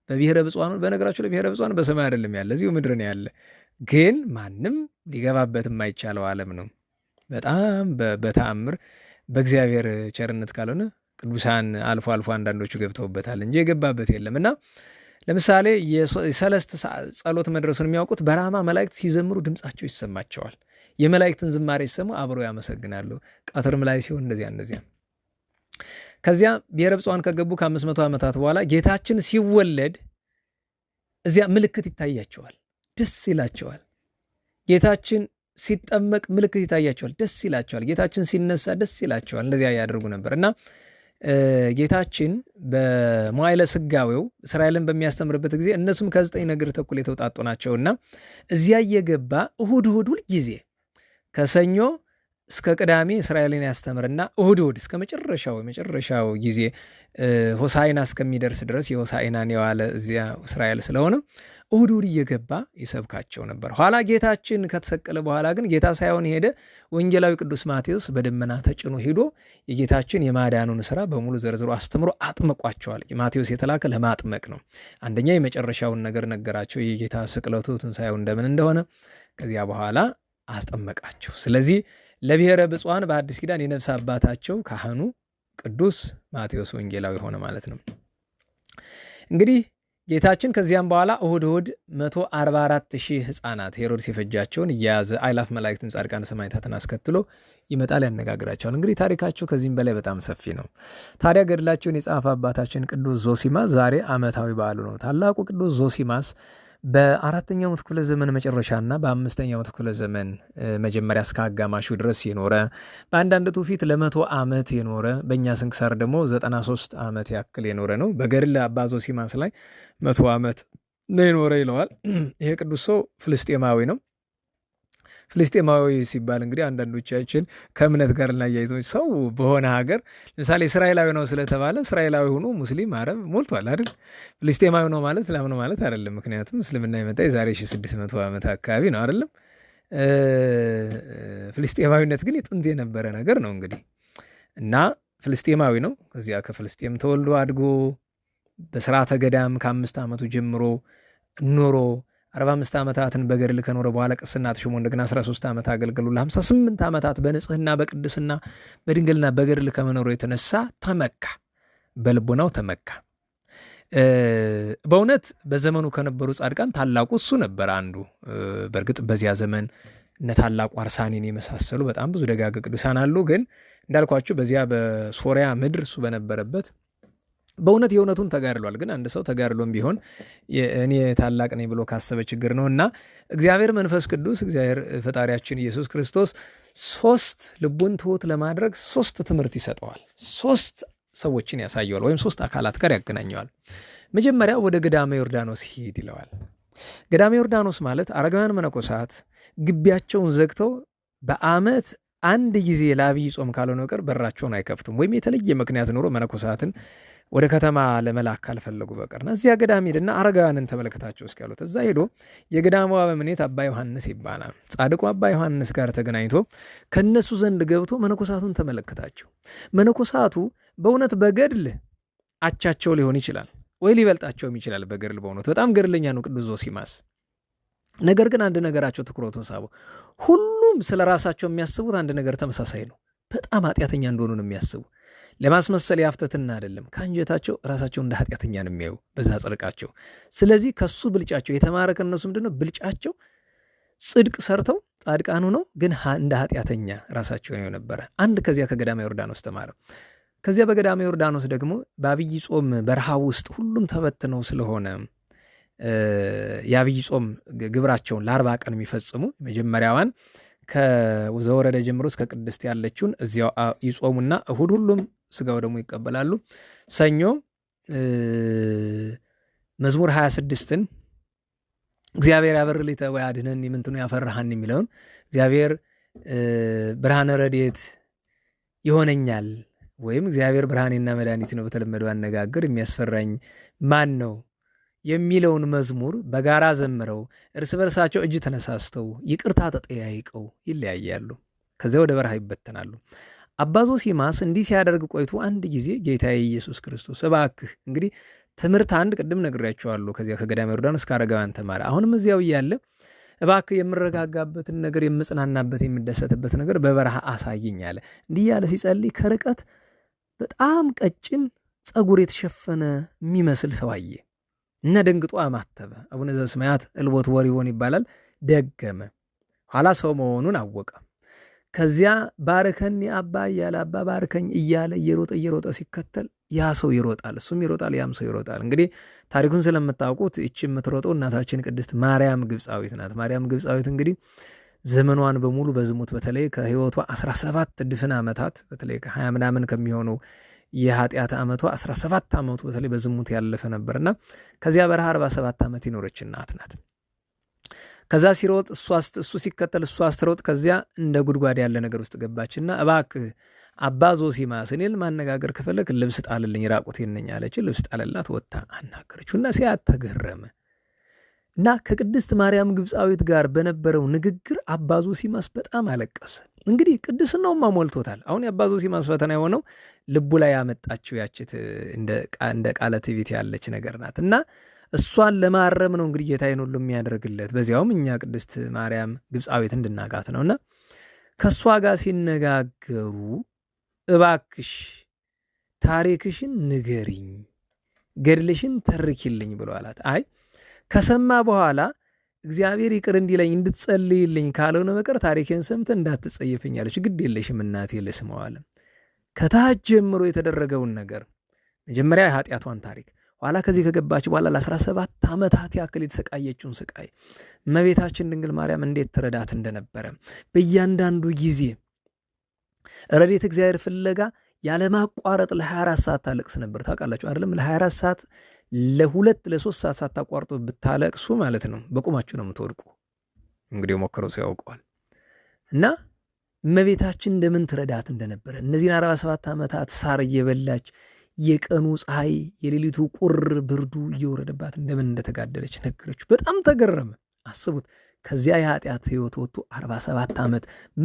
በብሔረ ብፁዓን በነገራቸው ለብሔረ ብፁዓን በሰማይ አይደለም ያለ፣ እዚሁ ምድር ነው ያለ። ግን ማንም ሊገባበት የማይቻለው ዓለም ነው። በጣም በተአምር በእግዚአብሔር ቸርነት ካልሆነ ቅዱሳን አልፎ አልፎ አንዳንዶቹ ገብተውበታል እንጂ የገባበት የለም። እና ለምሳሌ የሰለስት ጸሎት መድረሱን የሚያውቁት በራማ መላእክት ሲዘምሩ ድምጻቸው ይሰማቸዋል። የመላእክትን ዝማሬ ሲሰሙ አብረው ያመሰግናሉ። ቀትርም ላይ ሲሆን እንደዚያ ከዚያ ብሔረ ብፁዓን ከገቡ ከ500 ዓመታት በኋላ ጌታችን ሲወለድ እዚያ ምልክት ይታያቸዋል፣ ደስ ይላቸዋል። ጌታችን ሲጠመቅ ምልክት ይታያቸዋል፣ ደስ ይላቸዋል። ጌታችን ሲነሳ ደስ ይላቸዋል። እንደዚያ ያደርጉ ነበር። እና ጌታችን በመዋዕለ ሥጋዌው እስራኤልን በሚያስተምርበት ጊዜ እነሱም ከ9 ነገድ ተኩል የተውጣጡ ናቸውና እዚያ እየገባ እሁድ ሁል ጊዜ ከሰኞ እስከ ቅዳሜ እስራኤልን ያስተምርና እሁድ እስከ መጨረሻው ጊዜ ሆሳዕና እስከሚደርስ ድረስ የሆሳዕናን የዋለ እዚያ እስራኤል ስለሆነ እሁድ እየገባ ይሰብካቸው ነበር። ኋላ ጌታችን ከተሰቀለ በኋላ ግን ጌታ ሳይሆን ሄደ ወንጌላዊ ቅዱስ ማቴዎስ በደመና ተጭኖ ሄዶ የጌታችን የማዳኑን ስራ በሙሉ ዘርዝሮ አስተምሮ አጥምቋቸዋል። ማቴዎስ የተላከ ለማጥመቅ ነው። አንደኛ የመጨረሻውን ነገር ነገራቸው፣ የጌታ ስቅለቱ ትንሣኤው እንደምን እንደሆነ። ከዚያ በኋላ አስጠመቃቸው። ስለዚህ ለብሔረ ብፁዓን በአዲስ ኪዳን የነፍስ አባታቸው ካህኑ ቅዱስ ማቴዎስ ወንጌላዊ ሆነ ማለት ነው። እንግዲህ ጌታችን ከዚያም በኋላ እሁድ 144,000 ሕፃናት ሄሮድስ የፈጃቸውን እየያዘ አእላፍ መላእክትን ጻድቃን ሰማዕታትን አስከትሎ ይመጣል፣ ያነጋግራቸዋል። እንግዲህ ታሪካቸው ከዚህም በላይ በጣም ሰፊ ነው። ታዲያ ገድላቸውን የጻፈ አባታችን ቅዱስ ዞሲማስ ዛሬ ዓመታዊ በዓሉ ነው። ታላቁ ቅዱስ ዞሲማስ በ4ኛው መቶ ክፍለ ዘመን መጨረሻና በ5ኛው መቶ ክፍለ ዘመን መጀመሪያ እስከ አጋማሹ ድረስ የኖረ በአንዳንድ ትውፊት ለ100 ዓመት የኖረ በእኛ ስንክሳር ደግሞ 93 ዓመት ያክል የኖረ ነው። በገድል አባ ዞሲማስ ላይ 100 ዓመት ነው የኖረ ይለዋል። ይሄ ቅዱስ ሰው ፍልስጤማዊ ነው። ፍልስጤማዊ ሲባል እንግዲህ አንዳንዶቻችን ከእምነት ጋር እናያይዘው ሰው በሆነ ሀገር ለምሳሌ እስራኤላዊ ነው ስለተባለ እስራኤላዊ ሆኖ ሙስሊም አረብ ሞልቷል አይደል? ፍልስጤማዊ ነው ማለት እስላም ነው ማለት አይደለም። ምክንያቱም እስልምና የመጣ የዛሬ 1600 ዓመት አካባቢ ነው አይደለም? ፍልስጤማዊነት ግን የጥንት የነበረ ነገር ነው እንግዲህ እና ፍልስጤማዊ ነው። ከዚያ ከፍልስጤም ተወልዶ አድጎ በስርዓተ ገዳም ከ5 ዓመቱ ጀምሮ ኖሮ 45 ዓመታትን በገድል ከኖረ በኋላ ቅስና ተሾሞ እንደገና 13 ዓመት አገልግሎ ለ58 ዓመታት በንጽህና በቅድስና በድንግልና በገድል ከመኖሩ የተነሳ ተመካ፣ በልቦናው ተመካ። በእውነት በዘመኑ ከነበሩ ጻድቃን ታላቁ እሱ ነበር አንዱ። በእርግጥ በዚያ ዘመን እነ ታላቁ አርሳኒን የመሳሰሉ በጣም ብዙ ደጋግ ቅዱሳን አሉ። ግን እንዳልኳችሁ በዚያ በሶሪያ ምድር እሱ በነበረበት በእውነት የእውነቱን ተጋድሏል። ግን አንድ ሰው ተጋድሎም ቢሆን እኔ ታላቅ ነኝ ብሎ ካሰበ ችግር ነው እና እግዚአብሔር መንፈስ ቅዱስ እግዚአብሔር ፈጣሪያችን ኢየሱስ ክርስቶስ 3 ልቡን ትሑት ለማድረግ 3 ትምህርት ይሰጠዋል። 3 ሰዎችን ያሳየዋል፣ ወይም 3 አካላት ጋር ያገናኘዋል። መጀመሪያ ወደ ገዳመ ዮርዳኖስ ሂድ ይለዋል። ገዳመ ዮርዳኖስ ማለት አረጋውያን መነኮሳት ግቢያቸውን ዘግተው በዓመት አንድ ጊዜ ለአብይ ጾም ካልሆነ በቀር በራቸውን አይከፍቱም። ወይም የተለየ ምክንያት ኖሮ መነኮሳትን ወደ ከተማ ለመላክ ካልፈለጉ በቀርና እዚያ ገዳም ሄድና አረጋውያንን ተመለከታቸው እስኪ ያሉት። እዛ ሄዶ የገዳሙ አበምኔት አባ ዮሐንስ ይባላል። ጻድቁ አባ ዮሐንስ ጋር ተገናኝቶ ከነሱ ዘንድ ገብቶ መነኮሳቱን ተመለከታቸው። መነኮሳቱ በእውነት በገድል አቻቸው ሊሆን ይችላል ወይ ሊበልጣቸውም ይችላል። በገድል በእውነት በጣም ገድለኛ ነው ቅዱስ ዞሲማስ። ነገር ግን አንድ ነገራቸው ትኩረቱን ሳበው። ሁሉም ስለ ራሳቸው የሚያስቡት አንድ ነገር ተመሳሳይ ነው። በጣም ኃጢአተኛ እንደሆኑ ነው የሚያስቡ። ለማስመሰል ያፍተትና አይደለም። ከአንጀታቸው ራሳቸው እንደ ኃጢአተኛ ነው የሚያዩ በዛ ጽድቃቸው። ስለዚህ ከሱ ብልጫቸው የተማረ ከነሱ ምንድነው ብልጫቸው? ጽድቅ ሰርተው ጻድቃኑ ነው፣ ግን እንደ ኃጢአተኛ ራሳቸው ነው ነበረ። አንድ ከዚያ ከገዳመ ዮርዳኖስ ተማረ። ከዚያ በገዳመ ዮርዳኖስ ደግሞ በአብይ ጾም በረሃ ውስጥ ሁሉም ተበትነው ስለሆነ የአብይ ጾም ግብራቸውን ለ40 ቀን የሚፈጽሙ መጀመሪያዋን ከዘወረደ ጀምሮ እስከ ቅድስት ያለችውን እዚያው ይጾሙና እሁድ ሁሉም ስጋው ደግሞ ይቀበላሉ። ሰኞ መዝሙር 26ን እግዚአብሔር ያበርልኝ ወያድኅነኒ ምንትኑ ያፈርሃን የሚለውን እግዚአብሔር ብርሃነ ረድኤት ይሆነኛል ወይም እግዚአብሔር ብርሃኔና መድኃኒት ነው በተለመደው አነጋገር የሚያስፈራኝ ማን ነው የሚለውን መዝሙር በጋራ ዘምረው እርስ በርሳቸው እጅ ተነሳስተው ይቅርታ ተጠያይቀው ይለያያሉ። ከዚያ ወደ በረሃ ይበተናሉ። አባ ዞሲማስ እንዲህ ሲያደርግ ቆይቶ አንድ ጊዜ ጌታዬ ኢየሱስ ክርስቶስ እባክህ እንግዲህ ትምህርት አንድ ቅድም ነግሬያቸዋለሁ። ከዚያ ከገዳመ ዮርዳኖስ እስከ አረጋውያን ተማረ። አሁንም እዚያው እያለ እባክህ የምረጋጋበትን ነገር የምጽናናበት የምደሰትበት ነገር በበረሃ አሳየኝ አለ። እንዲህ ያለ ሲጸልይ ከርቀት በጣም ቀጭን ጸጉር የተሸፈነ የሚመስል ሰው አየ እና ደንግጦ አማተበ። አቡነ ዘበሰማያት እልቦት ወሪቦን ይባላል። ደገመ። ኋላ ሰው መሆኑን አወቀ። ከዚያ ባርከኒ አባ እያለ አባ ባርከኝ እያለ እየሮጠ ሲከተል ያ ሰው ይሮጣል፣ እሱም ይሮጣል፣ ያም ሰው ይሮጣል። እንግዲህ ታሪኩን ስለምታውቁት እቺ የምትሮጠው እናታችን ቅድስት ማርያም ግብፃዊት ናት። ማርያም ግብፃዊት እንግዲህ ዘመኗን በሙሉ በዝሙት በተለይ ከህይወቷ 17 ድፍን ዓመታት በተለይ ከ20 ምናምን ከሚሆነው የኃጢአት ዓመቷ 17 ዓመቱ በተለይ በዝሙት ያለፈ ነበርና ከዚያ በረሃ 47 ዓመት ይኖረች እናት ናት። ከዛ ሲሮጥ እሱ ሲከተል እሷ ስትሮጥ ከዚያ እንደ ጉድጓድ ያለ ነገር ውስጥ ገባችና እባክህ አባ ዞሲማስ እኔን ማነጋገር ከፈለክ ልብስ ጣልልኝ ራቁቴን ነኝ አለች። ልብስ ጣለላት፣ ወጥታ አናገረችው እና ሲያት ተገረመ እና ከቅድስት ማርያም ግብፃዊት ጋር በነበረው ንግግር አባ ዞሲማስ በጣም አለቀሰ። እንግዲህ ቅድስናውማ ሞልቶታል። አሁን የአባ ዞሲማስ ፈተና የሆነው ልቡ ላይ ያመጣችው ያችት እንደ ቃለ ትዕቢት ያለች ነገር ናት እና እሷን ለማረም ነው እንግዲህ ጌታዬን ሁሉ የሚያደርግለት። በዚያውም እኛ ቅድስት ማርያም ግብፃዊት እንድናቃት ነውና ከእሷ ጋር ሲነጋገሩ እባክሽ ታሪክሽን ንገሪኝ፣ ገድልሽን ተርኪልኝ ብሎ አላት። አይ ከሰማ በኋላ እግዚአብሔር ይቅር እንዲለኝ እንድትጸልይልኝ ካልሆነ በቀር ታሪኬን ሰምተ እንዳትጸየፈኝ አለች። ግድ የለሽም እናቴ ልስማው አለ። ከታች ጀምሮ የተደረገውን ነገር መጀመሪያ የኃጢአቷን ታሪክ፣ ኋላ ከዚህ ከገባች በኋላ ለ17 ዓመታት ያክል የተሰቃየችውን ስቃይ እመቤታችን ድንግል ማርያም እንዴት ትረዳት እንደነበረ በእያንዳንዱ ጊዜ ረድኤተ እግዚአብሔር ፍለጋ ያለማቋረጥ ለ24 ሰዓት ታለቅስ ነበር። ታውቃላችሁ አይደለም? ለ24 ሰዓት ለ2-3 ሰዓት ሳታቋርጡ ብታለቅሱ ማለት ነው በቁማችሁ ነው የምትወድቁ። እንግዲህ ሞከረው ሰው ያውቀዋል። እና እመቤታችን እንደምን ትረዳት እንደነበረ እነዚህን 47 ዓመታት ሳር እየበላች የቀኑ ፀሐይ የሌሊቱ ቁር ብርዱ እየወረደባት እንደምን እንደተጋደለች ነገረችው። በጣም ተገረመ። አስቡት፣ ከዚያ የኃጢአት ህይወት ወጥቶ 47 ዓመት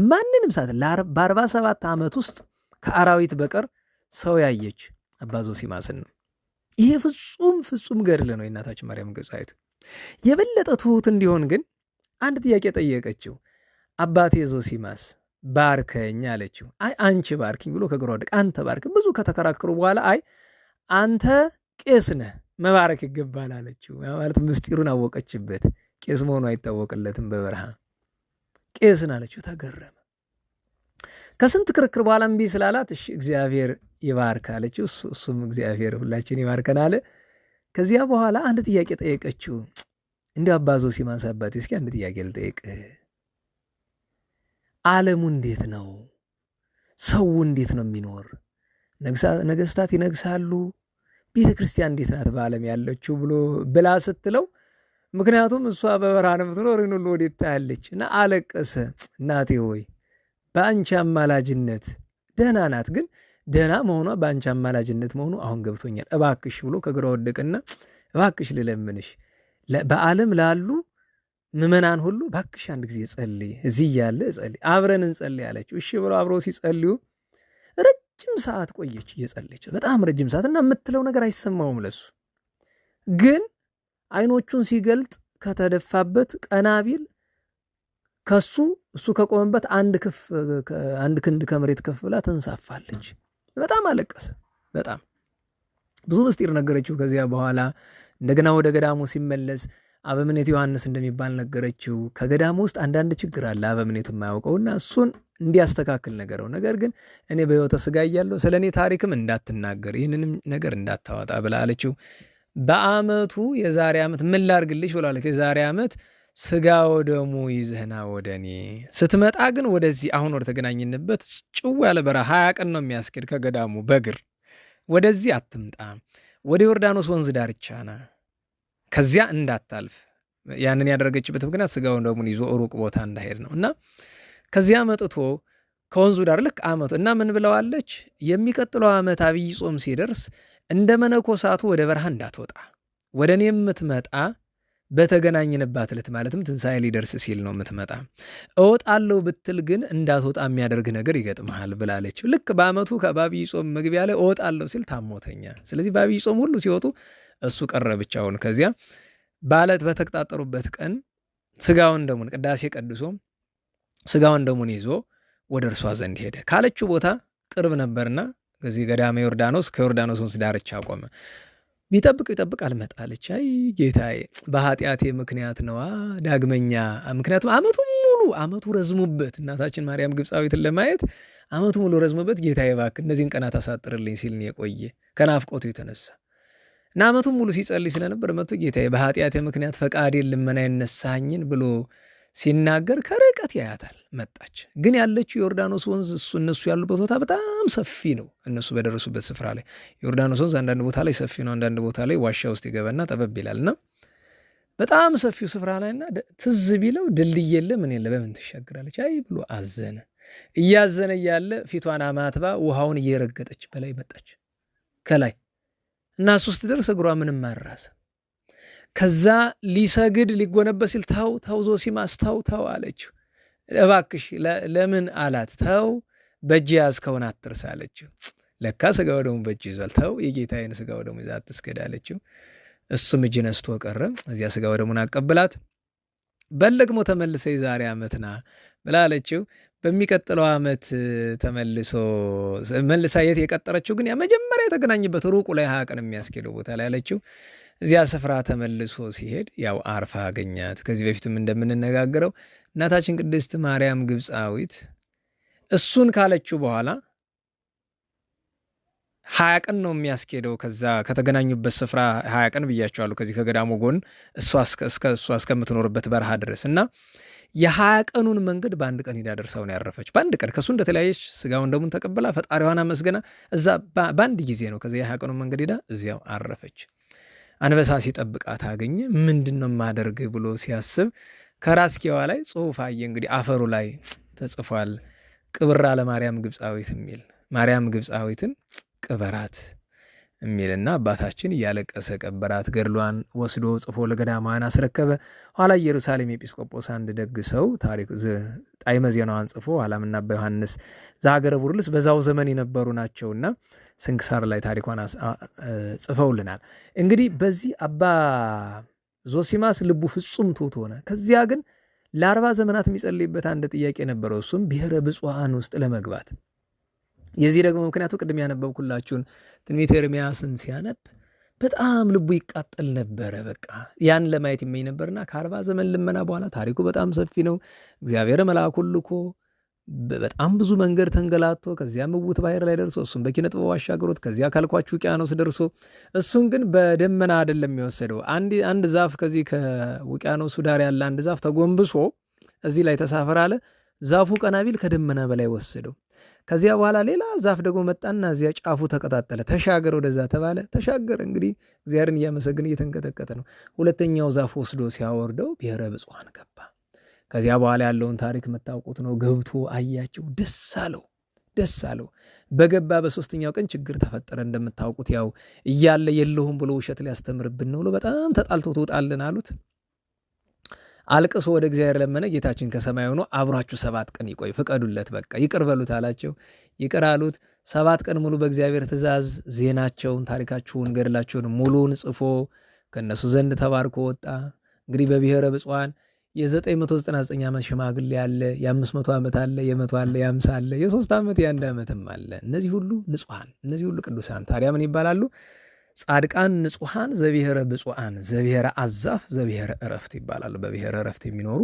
ማንንም ሳት በ47 ዓመት ውስጥ ከአራዊት በቀር ሰው ያየች አባ ዞሲማስን ነው። ይሄ ፍጹም ገድል ነው የእናታችን ማርያም ግብፃዊት። የበለጠ ትሁት እንዲሆን ግን አንድ ጥያቄ ጠየቀችው። አባቴ ዞሲማስ ባርከኝ አለችው። አይ አንቺ ባርክኝ ብሎ ከእግሯ ወደቀ። አንተ ባርክ። ብዙ ከተከራከሩ በኋላ አይ አንተ ቄስ ነህ መባረክ ይገባል አለችው። ማለት ምስጢሩን አወቀችበት። ቄስ መሆኑ አይታወቅለትም በበረሃ ቄስን አለችው። ተገረመ። ከስንት ክርክር በኋላ እምቢ ስላላት እሺ እግዚአብሔር ይባርክ አለችው። እሱም እግዚአብሔር ሁላችን ይባርከን አለ። ከዚያ በኋላ አንድ ጥያቄ ጠየቀችው። እንዲሁ አባ ዞሲማስ አባቴ እስኪ አንድ ጥያቄ ልጠይቅ፣ ዓለሙ እንዴት ነው? ሰው እንዴት ነው የሚኖር? ነገስታት ይነግሳሉ፣ ቤተ ክርስቲያን እንዴት ናት በዓለም ያለችው ብላ ስትለው፣ ምክንያቱም እሷ በበረሃ ነው የምትኖር፣ ይህን ሁሉ ወዴት ታያለች? እና አለቀሰ። እናቴ ሆይ በአንቺ አማላጅነት ደህና ናት፣ ግን ደህና መሆኗ በአንቺ አማላጅነት መሆኑ አሁን ገብቶኛል። እባክሽ ብሎ ከግራ ወደቅና እባክሽ ልለምንሽ በዓለም ላሉ ምዕመናን ሁሉ እባክሽ አንድ ጊዜ ጸልይ፣ እዚህ ያለ ጸልይ፣ አብረን እንጸልይ አለችው። እሺ ብሎ አብረው ሲጸልዩ ረጅም ሰዓት ቆየች እየጸለየች፣ በጣም ረጅም ሰዓት እና የምትለው ነገር አይሰማውም ለሱ። ግን አይኖቹን ሲገልጥ ከተደፋበት ቀና ቢል እሱ ከቆመበት አንድ ክንድ ከመሬት ከፍ ብላ ተንሳፋለች። በጣም አለቀሰ። በጣም ብዙ ምስጢር ነገረችው። ከዚያ በኋላ እንደገና ወደ ገዳሙ ሲመለስ አበምኔት ዮሐንስ እንደሚባል ነገረችው። ከገዳሙ ውስጥ አንዳንድ ችግር አለ አበምኔቱ የማያውቀውና እሱን እንዲያስተካክል ነገረው። ነገር ግን እኔ በሕይወተ ሥጋ እያለሁ ስለ እኔ ታሪክም እንዳትናገር ይህንንም ነገር እንዳታወጣ ብላ አለችው። በአመቱ የዛሬ ዓመት ምን ላርግልሽ ብላለች። የዛሬ ዓመት ሥጋ ወደሙ ይዘህና ወደ እኔ ስትመጣ ግን ወደዚህ አሁን ወደ ተገናኝንበት ጭው ያለ በረሃ 20 ቀን ነው የሚያስኬድ ከገዳሙ በእግር ወደዚህ አትምጣ፣ ወደ ዮርዳኖስ ወንዝ ዳርቻ ና፣ ከዚያ እንዳታልፍ። ያንን ያደረገችበት ምክንያት ሥጋውን ደሙን ይዞ ሩቅ ቦታ እንዳሄድ ነው። እና ከዚያ መጥቶ ከወንዙ ዳር ልክ አመቱ እና ምን ብለዋለች? የሚቀጥለው ዓመት አብይ ጾም ሲደርስ እንደ መነኮሳቱ ወደ በረሃ እንዳትወጣ፣ ወደ እኔ የምትመጣ በተገናኝንባት ዕለት ማለትም ትንሣኤ ሊደርስ ሲል ነው የምትመጣ። እወጣለሁ ብትል ግን እንዳትወጣ የሚያደርግ ነገር ይገጥመሃል ብላለች። ልክ በአመቱ በአብይ ጾም መግቢያ ላይ እወጣለሁ ሲል ታሞተኛ። ስለዚህ በአብይ ጾም ሁሉ ሲወጡ እሱ ቀረ ብቻውን። ከዚያ በዓለት በተቀጣጠሩበት ቀን ሥጋውን ደሙን ቅዳሴ ቀድሶ ሥጋውን ደሙን ይዞ ወደ እርሷ ዘንድ ሄደ። ካለችው ቦታ ቅርብ ነበርና ከዚህ ገዳመ ዮርዳኖስ ከዮርዳኖስ ወንዝ ዳርቻ ቆመ። ቢጠብቅ አልመጣለች። አይ ጌታዬ በኃጢአቴ ምክንያት ነዋ ዳግመኛ። ምክንያቱም አመቱ ረዝሙበት እናታችን ማርያም ግብፃዊትን ለማየት አመቱ ሙሉ ረዝሙበት። ጌታዬ እባክህ እነዚህን ቀናት አሳጥርልኝ ሲል ነው የቆየ ከናፍቆቱ የተነሳ እና አመቱን ሙሉ ሲጸልይ ስለነበር መጥቶ ጌታዬ በኃጢአቴ ምክንያት ፈቃዴን ልመናዬን ነሳኝን ብሎ ሲናገር ከርቀት ያያታል። መጣች። ግን ያለችው ዮርዳኖስ ወንዝ እነሱ ያሉበት ቦታ በጣም ሰፊ ነው። እነሱ በደረሱበት ስፍራ ላይ ዮርዳኖስ ወንዝ አንዳንድ ቦታ ላይ ሰፊ ነው፣ አንዳንድ ቦታ ላይ ዋሻ ውስጥ ይገባና ጠበብ ይላልና በጣም ሰፊው ስፍራ ላይና ትዝ ቢለው ድልድይ የለ ምን የለ በምን ትሻገራለች አይ ብሎ አዘነ። እያዘነ እያለ ፊቷን አማትባ ውሃውን እየረገጠች በላይ መጣች ከላይ እና ሶስት ድረስ እግሯ ምንም ማራሰ። ከዛ ሊሰግድ ሊጎነበስ ሲል ተው ዞሲማስ ተው አለችው። እባክሽ ለምን አላት። ተው በእጅ ያዝከውን አትርሳ አለችው። ለካ ስጋ ወደሙ በእጅ ይዟል። ተው የጌታዬን ስጋ ወደሙ ይዛ አትስገድ አለችው። እሱም እጅ ነስቶ ቀረ። እዚያ ስጋ ወደሙን አቀብላት። በለግሞ ተመልሰ የዛሬ ዓመትና ብላ አለችው። በሚቀጥለው ዓመት ተመልሶ መልሳ የት የቀጠረችው ግን ያ መጀመሪያ የተገናኘበት ሩቁ ላይ 20 ቀን የሚያስኬደው ቦታ ላይ አለችው። እዚያ ስፍራ ተመልሶ ሲሄድ ያው አርፋ አገኛት። ከዚህ በፊትም እንደምንነጋገረው እናታችን ቅድስት ማርያም ግብፃዊት እሱን ካለችው በኋላ 20 ቀን ነው የሚያስኬደው። ከዛ ከተገናኙበት ስፍራ 20 ቀን ብያቸዋለሁ። ከዚህ ከገዳሙ ጎን እሷ እስከምትኖርበት በረሃ ድረስ እና የ20 ቀኑን መንገድ በአንድ ቀን ሄዳ ደርሳው ነው ያረፈች። በአንድ ቀን ከሱ እንደተለያየች ስጋውን ደሙን ተቀብላ ፈጣሪዋን አመስገና እዛ በአንድ ጊዜ ነው ከዚያ የ20 ቀኑን መንገድ ሄዳ እዚያው አረፈች። አንበሳ ሲጠብቃት አገኘ። ምንድነው ማደርግ ብሎ ሲያስብ ከራስጌዋ ላይ ጽሑፍ አየ። እንግዲህ አፈሩ ላይ ተጽፏል ቅብራ ለማርያም ግብፃዊት የሚል ማርያም ግብፃዊትን ቅበራት የሚልና አባታችን እያለቀሰ ቀበራት። ገድሏን ወስዶ ጽፎ ለገዳማውያን አስረከበ። ኋላ ኢየሩሳሌም ኤጲስቆጶስ አንድ ደግ ሰው ታሪክ ጣዕመ ዜናዋን ጽፎ ኋላም አባ ዮሐንስ ዘሀገረ ቡርልስ በዛው ዘመን የነበሩ ናቸውና ስንክሳር ላይ ታሪኳን ጽፈውልናል። እንግዲህ በዚህ አባ ዞሲማስ ልቡ ፍጹም ትሑት ሆነ። ከዚያ ግን ለ40 ዘመናት የሚጸልይበት አንድ ጥያቄ ነበረው። እሱም ብሔረ ብፁዓን ውስጥ ለመግባት። የዚህ ደግሞ ምክንያቱ ቅድም ያነበብኩላችሁን ትንቢተ ኤርምያስን ሲያነብ በጣም ልቡ ይቃጠል ነበረ። በቃ ያን ለማየት ይመኝ ነበርና ከ40 ዘመን ልመና በኋላ ታሪኩ በጣም ሰፊ ነው። እግዚአብሔር መልአኩን ልኮ በጣም ብዙ መንገድ ተንገላቶ ከዚያ ምውት ባህር ላይ ደርሶ እሱን በኪነ ጥበብ አሻገሮት። ከዚያ ካልኳችሁ ውቅያኖስ ደርሶ እሱን ግን በደመና አይደለም የሚወሰደው። አንድ ዛፍ ከዚህ ከውቅያኖሱ ዳር ያለ አንድ ዛፍ ተጎንብሶ እዚህ ላይ ተሳፈር አለ። ዛፉ ቀና ቢል ከደመና በላይ ወሰደው። ከዚያ በኋላ ሌላ ዛፍ ደግሞ መጣና እዚያ ጫፉ ተቀጣጠለ። ተሻገር ወደዛ ተባለ። ተሻገረ። እንግዲህ እግዚአብሔርን እያመሰግን እየተንቀጠቀጠ ነው። ሁለተኛው ዛፍ ወስዶ ሲያወርደው ብሔረ ብፁዓን ገባ። ከዚያ በኋላ ያለውን ታሪክ የምታውቁት ነው። ገብቶ አያቸው፣ ደስ አለው። በገባ በሶስተኛው ቀን ችግር ተፈጠረ። እንደምታውቁት ያው እያለ የለሁም ብሎ ውሸት ሊያስተምርብን ነው ብሎ በጣም ተጣልቶ ትውጣልን አሉት። አልቅሶ ወደ እግዚአብሔር ለመነ። ጌታችን ከሰማይ ሆኖ አብሯችሁ 7 ቀን ይቆይ ፍቀዱለት፣ በቃ ይቅር በሉት አላቸው። ይቅር አሉት። 7 ቀን ሙሉ በእግዚአብሔር ትእዛዝ ዜናቸውን፣ ታሪካቸውን፣ ገድላቸውን ሙሉን ጽፎ ከነሱ ዘንድ ተባርኮ ወጣ። እንግዲህ በብሔረ ብፁዓን የ999 ዓመት ሽማግሌ አለ፣ የ500 ዓመት አለ፣ የ100 አለ፣ የ50 አለ፣ የ3 ዓመት የ1 ዓመትም አለ። እነዚህ ሁሉ ንጹሐን፣ እነዚህ ሁሉ ቅዱሳን ታዲያ ምን ይባላሉ? ጻድቃን ንጹሐን ዘብሔረ ብፁዓን ዘብሔረ አዛፍ ዘብሔረ ዕረፍት ይባላሉ። በብሔረ ዕረፍት የሚኖሩ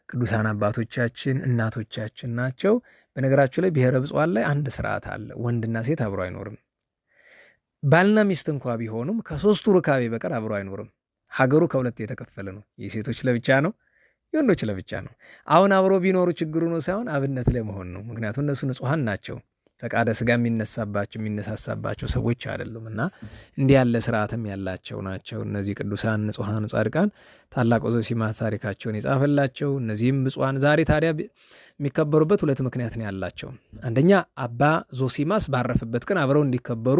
ቅዱሳን አባቶቻችን እናቶቻችን ናቸው። በነገራችሁ ላይ ብሔረ ብፁዓን ላይ አንድ ስርዓት አለ። ወንድና ሴት አብሮ አይኖርም። ባልና ሚስት እንኳ ቢሆኑም ከ3ቱ ሩካቤ በቀር አብሮ አይኖርም። ሀገሩ ከሁለት የተከፈለ ነው። የሴቶች ለብቻ ነው፣ የወንዶች ለብቻ ነው። አሁን አብሮ ቢኖሩ ችግሩ ነው ሳይሆን አብነት ለመሆን ነው። ምክንያቱም እነሱ ንጹሐን ናቸው። ፈቃደ ስጋ የሚነሳባቸው ሰዎች አይደሉም እና እንዲህ ያለ ስርዓትም ያላቸው ናቸው። እነዚህ ቅዱሳን ንጹሐን ጻድቃን ታላቁ ዞሲማስ ታሪካቸውን የጻፈላቸው እነዚህም ብፁዓን ዛሬ ታዲያ የሚከበሩበት 2 ምክንያት ነው ያላቸው። አንደኛ አባ ዞሲማስ ባረፈበት ቀን አብረው እንዲከበሩ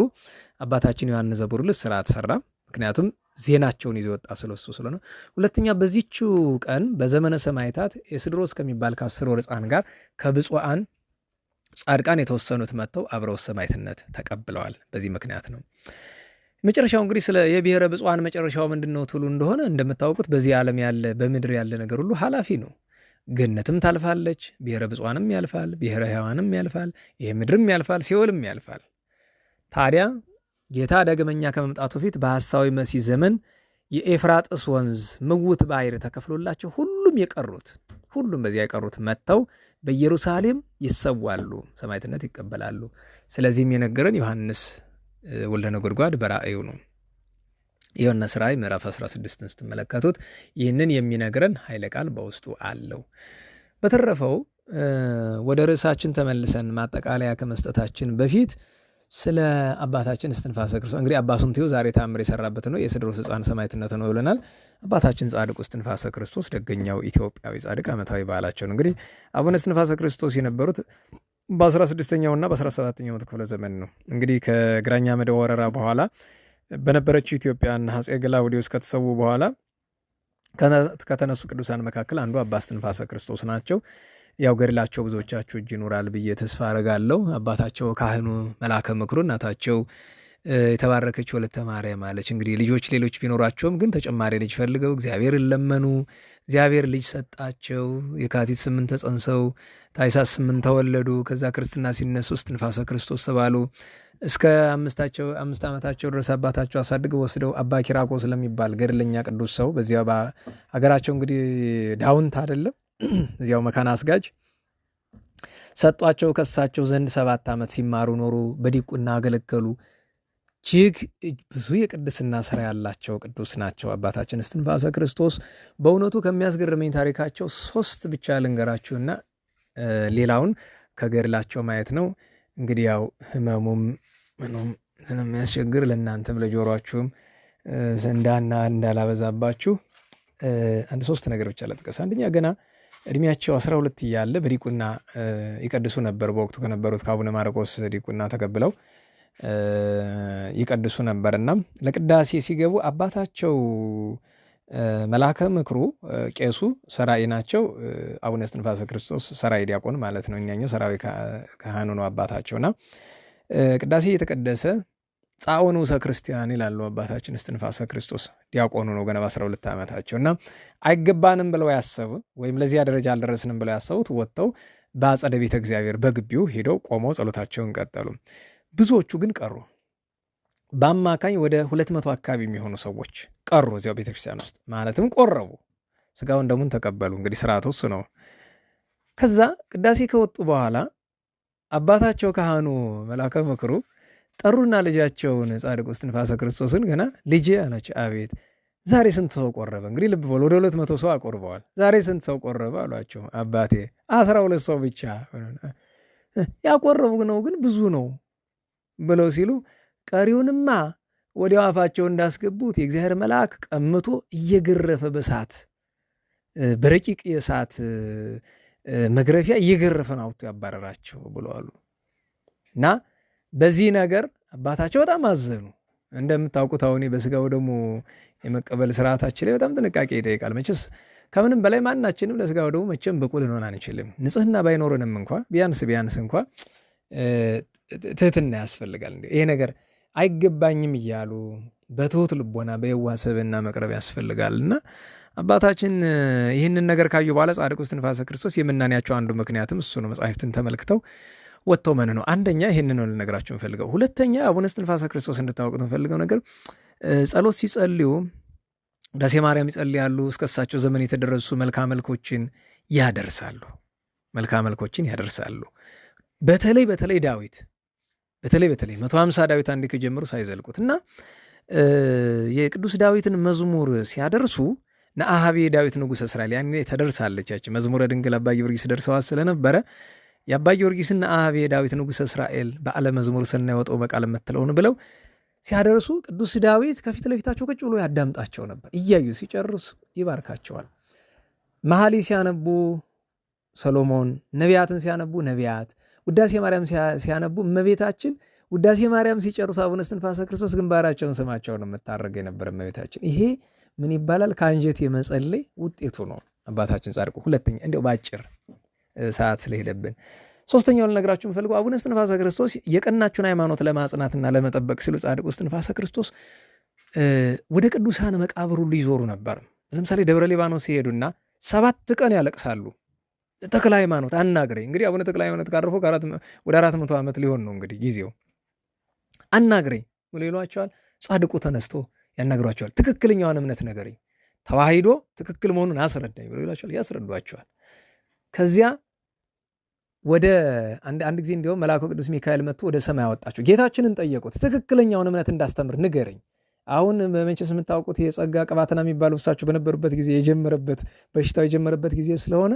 አባታችን ዮሐንስ ዘቡርልስ ስርዓት ሰራ። ምክንያቱም ዜናቸውን ይዞ ወጣ ስለሱ ስለሆነ። ሁለተኛ በዚህችው ቀን በዘመነ ሰማዕታት ኤስድሮስ ከሚባል ከ10 ወር ሕፃን ጋር ከብፁዓን ጻድቃን የተወሰኑት መጥተው አብረው ሰማዕትነት ተቀብለዋል። በዚህ ምክንያት ነው። መጨረሻው እንግዲህ ስለ የብሔረ ብፁዓን መጨረሻው ምንድነው ትሉ እንደሆነ እንደምታውቁት በዚህ ዓለም ያለ በምድር ያለ ነገር ሁሉ ኃላፊ ነው። ገነትም ታልፋለች፣ ብሔረ ብፁዓንም ያልፋል፣ ብሔረ ሕያዋንም ያልፋል፣ ይሄ ምድርም ያልፋል፣ ሲኦልም ያልፋል። ታዲያ ጌታ ዳግመኛ ከመምጣቱ ፊት በሐሳዊ መሲህ ዘመን የኤፍራጥስ ወንዝ ምውት ባሕር ተከፍሎላቸው ሁሉም በዚያ የቀሩት መጥተው በኢየሩሳሌም ይሰዋሉ፣ ሰማዕትነት ይቀበላሉ። ስለዚህም የነገረን ዮሐንስ ወልደ ነጎድጓድ በራእዩ ነው። የዮሐንስ ራእይ ምዕራፍ 16ን ስትመለከቱት ይህንን የሚነግረን ኃይለ ቃል በውስጡ አለው። በተረፈው ወደ ርዕሳችን ተመልሰን ማጠቃለያ ከመስጠታችን በፊት ስለ አባታችን እስትንፋሰ ክርስቶስ እንግዲህ አባ ሱምቴው ዛሬ ተአምር የሰራበት ነው። የስድሮስ ሕፃን ሰማዕትነት ነው ብለናል። አባታችን ጻድቁ እስትንፋሰ ክርስቶስ ደገኛው ኢትዮጵያዊ ጻድቅ ዓመታዊ በዓላቸው ነው። እንግዲህ አቡነ እስትንፋሰ ክርስቶስ የነበሩት በ16ኛውና በ17ኛው ክፍለ ዘመን ነው። እንግዲህ ከግራኛ መደብ ወረራ በኋላ በነበረችው ኢትዮጵያና አፄ ገላውዴዎስ ከተሰዉ በኋላ ከተነሱ ቅዱሳን መካከል አንዱ አባ እስትንፋሰ ክርስቶስ ናቸው። ያው ገድላቸው ብዙዎቻችሁ እጅ ይኖራል ብዬ ተስፋ አረጋለሁ። አባታቸው ካህኑ መልአከ ምክሩ፣ እናታቸው የተባረከች ወለተ ማርያም አለች። እንግዲህ ልጆች ሌሎች ቢኖራቸውም ግን ተጨማሪ ልጅ ፈልገው እግዚአብሔርን ለመኑ። እግዚአብሔር ልጅ ሰጣቸው። የካቲት 8 ተጸንሰው ታኅሳስ 8 ተወለዱ። ከዛ ክርስትና ሲነሱ እስትንፋሰ ክርስቶስ ተባሉ። እስከ 5 ዓመታቸው ድረስ አባታቸው አሳድገው ወስደው አባ ኪራቆስ ለሚባል ገድለኛ ቅዱስ ሰው በዚያ ሀገራቸው እንግዲህ ዳውንት አይደለም እዚያው መካና አስጋጅ ሰጧቸው። ከሳቸው ዘንድ 7 ዓመት ሲማሩ ኖሩ። በዲቁና አገለገሉ። እጅግ ብዙ የቅድስና ስራ ያላቸው ቅዱስ ናቸው አባታችን እስትንፋሰ ክርስቶስ። በእውነቱ ከሚያስገርመኝ ታሪካቸው 3 ብቻ ልንገራችሁና ሌላውን ከገድላቸው ማየት ነው። እንግዲህ ያው ህመሙም ምኑም ስለሚያስቸግር ለእናንተም ለጆሯችሁም እንዳላበዛባችሁ 3 ነገር ብቻ ለጥቀስ። አንደኛ ገና እድሜያቸው 12 እያለ በዲቁና ይቀድሱ ነበር። በወቅቱ ከነበሩት ከአቡነ ማርቆስ ዲቁና ተቀብለው ይቀድሱ ነበርና ለቅዳሴ ሲገቡ አባታቸው መልአከ ምክሩ ቄሱ ሰራይ ናቸው። አቡነ እስትንፋሰ ክርስቶስ ሰራይ ዲያቆን ማለት ነው። እኛኛው ሰራዊ ካህኑ ነው አባታቸውና ቅዳሴ እየተቀደሰ ጻኦን ውሰ ክርስቲያን ይላሉ አባታችን እስትንፋሰ ክርስቶስ። ዲያቆኑ ነው ገና በ12 ዓመታቸውና አይገባንም ብለው ያሰቡ ወይም ለዚያ ደረጃ አልደረስንም ብለው ያሰቡት ወጥተው በአጸደ ቤተ እግዚአብሔር በግቢው ሄደው ቆመው ጸሎታቸውን ቀጠሉ። ብዙዎቹ ግን ቀሩ። በአማካኝ ወደ 200 አካባቢ የሚሆኑ ሰዎች ቀሩ እዚያው ቤተክርስቲያን ውስጥ ማለትም ቆረቡ። ስጋውን ደሙን ተቀበሉ። እንግዲህ ስርዓቱ እሱ ነው። ከዛ ቅዳሴ ከወጡ በኋላ አባታቸው ካህኑ መልአከ ምክሩ ጠሩና ልጃቸውን ጻድቁ እስትንፋሰ ክርስቶስን ገና ልጄ አላቸው። አቤት ዛሬ ስንት ሰው ቆረበ? እንግዲህ ልብ በሉ ወደ 200 ሰው አቆርበዋል። ዛሬ ስንት ሰው ቆረበ አሏቸው። አባቴ 12 ሰው ብቻ ያቆረቡ ነው ግን ብዙ ነው ብለው ሲሉ ቀሪውንማ ወዲያው አፋቸው እንዳስገቡት የእግዚአብሔር መልአክ ቀምቶ እየገረፈ በሳት በረቂቅ የሳት መግረፊያ እየገረፈን አውጥቶ ያባረራቸው ብለዋሉ። እና በዚህ ነገር አባታቸው በጣም አዘኑ። እንደምታውቁት አሁን በስጋው ደግሞ የመቀበል ስርዓታችን ላይ በጣም ጥንቃቄ ይጠይቃል። መቼስ ከምንም በላይ ማናችንም ለስጋው ደግሞ መቼም ብቁ ልንሆን አንችልም። ንጽህና ባይኖረንም እንኳ ቢያንስ እንኳ ትህትና ያስፈልጋል። ይሄ ነገር አይገባኝም እያሉ በትሁት ልቦና በየዋህ ስብዕና መቅረብ ያስፈልጋልና አባታችን ይህንን ነገር ካዩ በኋላ ጻድቁ እስትንፋሰ ክርስቶስ የምናኔያቸው አንዱ ምክንያትም እሱ ነው። መጻሕፍትን ተመልክተው ወጥተው መን ነው። አንደኛ ይህንን ነው ልነግራቸው የምፈልገው። ሁለተኛ አቡነ እስትንፋሰ ክርስቶስ እንድታወቁት የምፈልገው ነገር ጸሎት ሲጸልዩ ዳሴ ማርያም ይጸልያሉ። እስከሳቸው ዘመን የተደረሱ መልክዓ መልኮችን ያደርሳሉ። በተለይ ዳዊት በተለይ 150 ዳዊት አንድ ከጀመሩ ሳይዘልቁት እና የቅዱስ ዳዊትን መዝሙር ሲያደርሱ ነአሃቤ ዳዊት ንጉሠ እስራኤል ያኔ ተደርሳለች። ያቺ መዝሙረ ድንግል አባ ጊዮርጊስ ደርሰዋት ስለነበረ የአባ ጊዮርጊስና ነአሃቤ ዳዊት ንጉሠ እስራኤል በዓለ መዝሙር ሰናይ ወጣው በቃል የምትለውን ብለው ሲያደርሱ ቅዱስ ዳዊት ከፊት ለፊታቸው ቁጭ ብሎ ያዳምጣቸው ነበር። እያዩ ሲጨርሱ ይባርካቸዋል። መኃልየ ሲያነቡ ሰሎሞን፣ ነቢያትን ሲያነቡ ነቢያት፣ ውዳሴ ማርያም ሲያነቡ እመቤታችን፣ ውዳሴ ማርያም ሲጨርሱ አቡነ እስትንፋሰ ክርስቶስ ግንባራቸውን ስማቸውን የምታደርግ የነበረ እመቤታችን። ይሄ ምን ይባላል? ከአንጀት የመጸለይ ውጤቱ ነው አባታችን ጻድቁ። ሁለተኛ እንዲያው ባጭር ሰዓት ስለሄደብን ሶስተኛውን ልነግራችሁ የምፈልገው አቡነ እስትንፋሰ ክርስቶስ የቀናችሁን ሃይማኖት ለማጽናትና ለመጠበቅ ሲሉ ጻድቁ እስትንፋሰ ክርስቶስ ወደ ቅዱሳን መቃብር ሁሉ ይዞሩ ነበር። ለምሳሌ ደብረ ሊባኖስ ሲሄዱና 7 ቀን ያለቅሳሉ። ተክለ ሃይማኖት አናግረኝ። እንግዲህ አቡነ ተክለ ሃይማኖት ካረፉ ወደ 400 ዓመት ሊሆን ነው እንግዲህ ጊዜው። አናግረኝ ብሎ ይሏቸዋል። ጻድቁ ተነስቶ ያናግሯቸዋል። ትክክለኛውን እምነት ነገረኝ፣ ተዋሂዶ ትክክል መሆኑን አስረዳኝ ብሎ ይሏቸዋል። ያስረዷቸዋል። ከዚያ ወደ አንድ ጊዜ እንዲያውም መልአኩ ቅዱስ ሚካኤል መጥቶ ወደ ሰማይ አወጣቸው። ጌታችንን ጠየቁት፣ ትክክለኛውን እምነት እንዳስተምር ንገረኝ። አሁን በመንቸስ የምታውቁት የጸጋ ቅባትና የሚባለው እሳቸው በነበሩበት ጊዜ በሽታው የጀመረበት ጊዜ ስለሆነ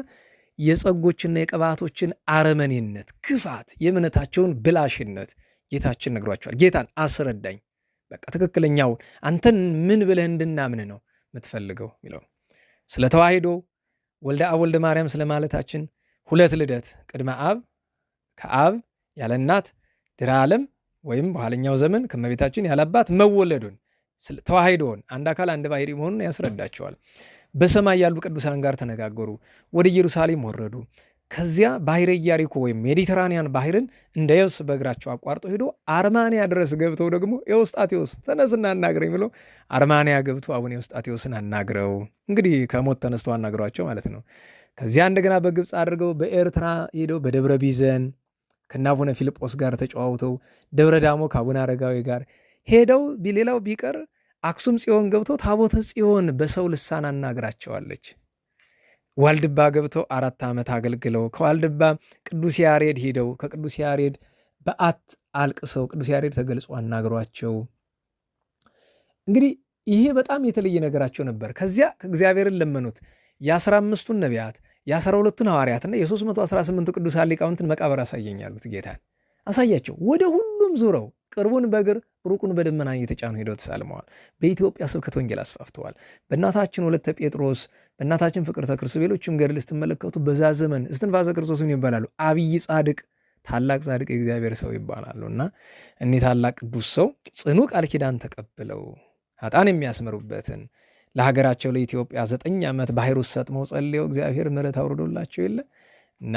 የጸጎችና የቅባቶችን አረመኔነት፣ ክፋት፣ የእምነታቸውን ብላሽነት፣ ጌታችን ነግሯቸዋል። ጌታን አስረዳኝ፣ በቃ ትክክለኛውን አንተን ምን ብለህ እንድናምንህ ነው የምትፈልገው የሚለው ስለ ተዋሂዶ ወልደ አብ ወልደ ማርያም ስለማለታችን 2 ልደት ቅድመ አብ ከአብ ያለ እናት ድህረ ዓለም ወይም በኋለኛው ዘመን ከመቤታችን ያለ አባት መወለዱን ተዋሂዶን አንድ አካል አንድ ባሕርይ መሆኑን ያስረዳቸዋል። በሰማይ ያሉ ቅዱሳን ጋር ተነጋገሩ፣ ወደ ኢየሩሳሌም ወረዱ። ከዚያ ባሕረ ኢያሪኮ ወይም ሜዲተራኒያን ባሕርን እንደ የብስ በእግራቸው አቋርጦ ሄዶ አርማንያ ድረስ ገብተው ደግሞ ኤዎስጣቴዎስ ተነስና አናግረኝ ብለው አርማንያ ገብቶ አቡነ ኤዎስጣቴዎስን አናግረው እንግዲህ ከሞት ተነስተው አናግሯቸው ማለት ነው። ከዚያ እንደገና በግብፅ አድርገው በኤርትራ ሄደው በደብረ ቢዘን ከነ አቡነ ፊልጶስ ጋር ተጨዋውተው ደብረ ዳሞ ከአቡነ አረጋዊ ጋር ሄደው ሌላው ቢቀር አክሱም ጽዮን ገብተው ታቦተ ጽዮን በሰው ልሳን አናግራቸዋለች። ዋልድባ ገብተው 4 ዓመት አገልግለው ከዋልድባ ቅዱስ ያሬድ ሄደው ከቅዱስ ያሬድ በዓት አልቅሰው ቅዱስ ያሬድ ተገልጾ አናግሯቸው። እንግዲህ ይሄ በጣም የተለየ ነገራቸው ነበር። ከዚያ ከእግዚአብሔርን ለመኑት። የ15ቱን ነቢያት የ12ቱን ሐዋርያትና የ318 ቅዱሳን ሊቃውንትን መቃብር አሳየኛሉት። ጌታን አሳያቸው። ወደ ሁሉም ዙረው ቅርቡን በእግር ሩቁን በደመና እየተጫኑ ሄደው ተሳልመዋል። በኢትዮጵያ ስብከተ ወንጌል አስፋፍተዋል። በእናታችን ወለተ ጴጥሮስ፣ በእናታችን ፍቅርተ ክርስቶስ፣ ሌሎችም ገድል ስትመለከቱ በዛ ዘመን እስትንፋሰ ክርስቶስ ምን ይባላሉ? አብይ ጻድቅ፣ ታላቅ ጻድቅ የእግዚአብሔር ሰው ይባላሉ። እና እኒህ ታላቅ ቅዱስ ሰው ጽኑ ቃል ኪዳን ተቀብለው ኃጥአን የሚያስምሩበትን ለሀገራቸው ለኢትዮጵያ 9 ዓመት ባሕር ውስጥ ሰጥመው ጸልየው እግዚአብሔር ምሕረት አውርዶላቸው የለ እና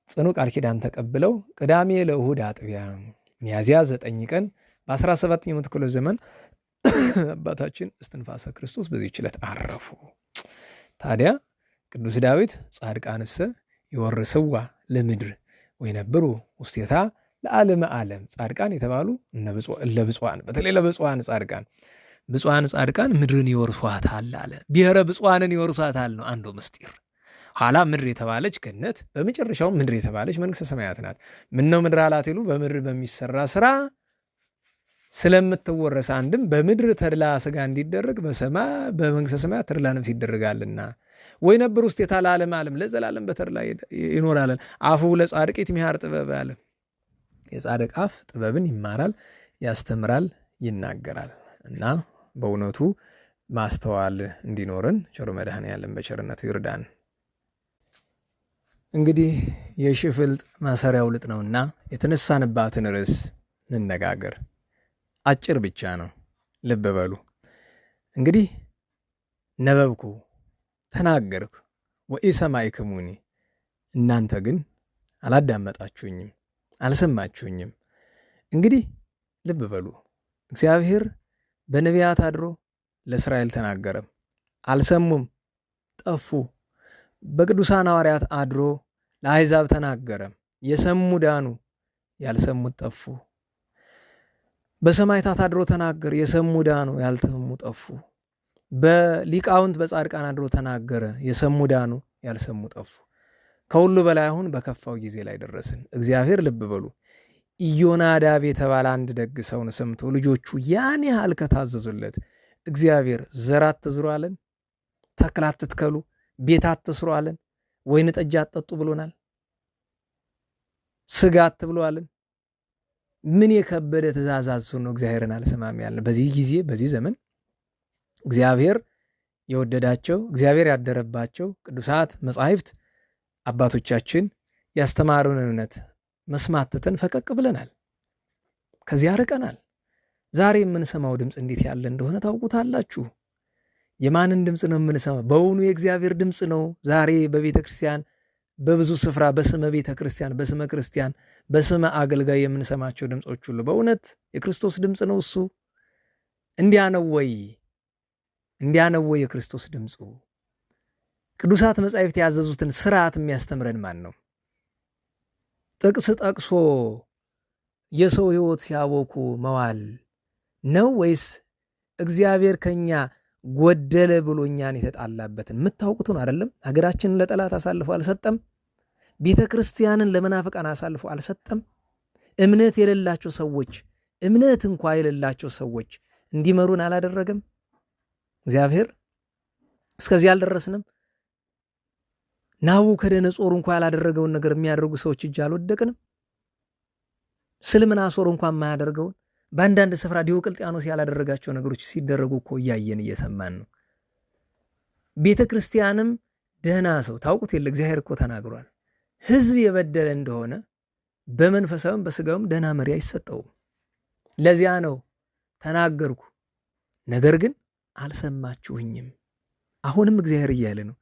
ጽኑ ቃል ኪዳን ተቀብለው ቅዳሜ ለእሁድ አጥቢያ ሚያዝያ 9 ቀን በ17ኛው መቶ ክፍለ ዘመን አባታችን እስትንፋሰ ክርስቶስ በዚህች ዕለት አረፉ። ታዲያ ቅዱስ ዳዊት ጻድቃንሰ ይወርስዋ ለምድር ወይነብሩ ውስቴታ ለዓለመ ዓለም ጻድቃን የተባሉ ለብፁዓን በተለይ ለብፁዓን ጻድቃን ብፁዓን ጻድቃን ምድርን ይወርሷታል አለ። ብሔረ ብፁዓንን ይወርሷታል ነው አንዱ ምስጢር። ኋላ ምድር የተባለች ገነት፣ በመጨረሻው ምድር የተባለች መንግሥተ ሰማያት ናት። ምነው ምድር አላትሉ? በምድር በሚሰራ ስራ ስለምትወረስ አንድም በምድር ተድላ ስጋ እንዲደረግ በሰማይ በመንግሥተ ሰማያት ተድላ ነፍስ ይደረጋልና ወይ ነብር ውስጥ ለዓለመ ዓለም ለዘላለም በተድላ ይኖራለን። አፉ ለጻድቅ ይትሚሃር ጥበብ አለ። የጻድቅ አፍ ጥበብን ይማራል፣ ያስተምራል፣ ይናገራል። እና በእውነቱ ማስተዋል እንዲኖርን ቸሩ መድኃኔዓለም በቸርነቱ ይርዳን። እንግዲህ የሽፍልጥ ማሰሪያው ልጥ ነውና የተነሳንባትን ርዕስ እንነጋገር። አጭር ብቻ ነው፣ ልብ በሉ። እንግዲህ ነበብኩ ተናገርኩ ወኢሰማዕክሙኒ፣ እናንተ ግን አላዳመጣችሁኝም፣ አልሰማችሁኝም። እንግዲህ ልብ በሉ፣ እግዚአብሔር በነቢያት አድሮ ለእስራኤል ተናገረም፣ አልሰሙም፣ ጠፉ። በቅዱሳን ሐዋርያት አድሮ ለአሕዛብ ተናገረም፣ የሰሙ ዳኑ፣ ያልሰሙት ጠፉ። በሰማዕታት አድሮ ተናገረ፣ የሰሙ ዳኑ፣ ያልሰሙ ጠፉ። በሊቃውንት በጻድቃን አድሮ ተናገረ፣ የሰሙ ዳኑ፣ ያልሰሙ ጠፉ። ከሁሉ በላይ አሁን በከፋው ጊዜ ላይ ደረስን። እግዚአብሔር ልብ በሉ ኢዮናዳብ የተባለ አንድ ደግ ሰውን ሰምቶ ልጆቹ ያን ያህል ከታዘዙለት እግዚአብሔር ዘር አትዝሩ አለን፣ ተክል አትትከሉ፣ ቤት አትስሩ አለን፣ ወይን ጠጅ አትጠጡ ብሎናል፣ ስጋ አትብሉ አለን። ምን የከበደ ትእዛዝ ነው እግዚአብሔርን አልሰማም ያለ። በዚህ ጊዜ በዚህ ዘመን እግዚአብሔር የወደዳቸው እግዚአብሔር ያደረባቸው ቅዱሳት መጻሕፍት አባቶቻችን ያስተማሩን እውነት መስማት ትተን ፈቀቅ ብለናል፣ ከዚያ ርቀናል። ዛሬ የምንሰማው ድምፅ እንዴት ያለ እንደሆነ ታውቁታላችሁ። የማንን ድምፅ ነው የምንሰማው? በእውኑ የእግዚአብሔር ድምፅ ነው። ዛሬ በቤተ ክርስቲያን በብዙ ስፍራ በስመ ቤተ ክርስቲያን፣ በስመ ክርስቲያን፣ በስመ አገልጋይ የምንሰማቸው ድምፆች ሁሉ በእውነት የክርስቶስ ድምፅ ነው? እሱ እንዲያ ነው ወይ? እንዲያ ነው ወይ የክርስቶስ ድምፁ? ቅዱሳት መጻሕፍት ያዘዙትን ስርዓት የሚያስተምረን ማን ነው? ጥቅስ ጠቅሶ የሰው ሕይወት ሲያቦኩ መዋል ነው ወይስ እግዚአብሔር ከኛ ጎደለ ብሎ እኛን የተጣላበትን የምታውቁትን አይደለም? ሀገራችንን ለጠላት አሳልፎ አልሰጠም። ቤተ ክርስቲያንን ለመናፍቃን አሳልፎ አልሰጠም። እምነት የሌላቸው ሰዎች እምነት እንኳ የሌላቸው ሰዎች እንዲመሩን አላደረገም እግዚአብሔር። እስከዚህ አልደረስንም። ናቡከደነፆር እንኳ ያላደረገውን ነገር የሚያደርጉ ሰዎች እጅ አልወደቅንም። ስልምናሶር እንኳን የማያደርገውን በአንዳንድ ስፍራ ዲዮቅልጥያኖስ ያላደረጋቸው ነገሮች ሲደረጉ እኮ እያየን እየሰማን ነው። ቤተ ክርስቲያንም ደህና ሰው ታውቁት የለ እግዚአብሔር እኮ ተናግሯል። ሕዝብ የበደለ እንደሆነ በመንፈሳዊም በስጋውም ደህና መሪ አይሰጠውም። ለዚያ ነው ተናገርኩ፣ ነገር ግን አልሰማችሁኝም። አሁንም እግዚአብሔር እያለ ነው።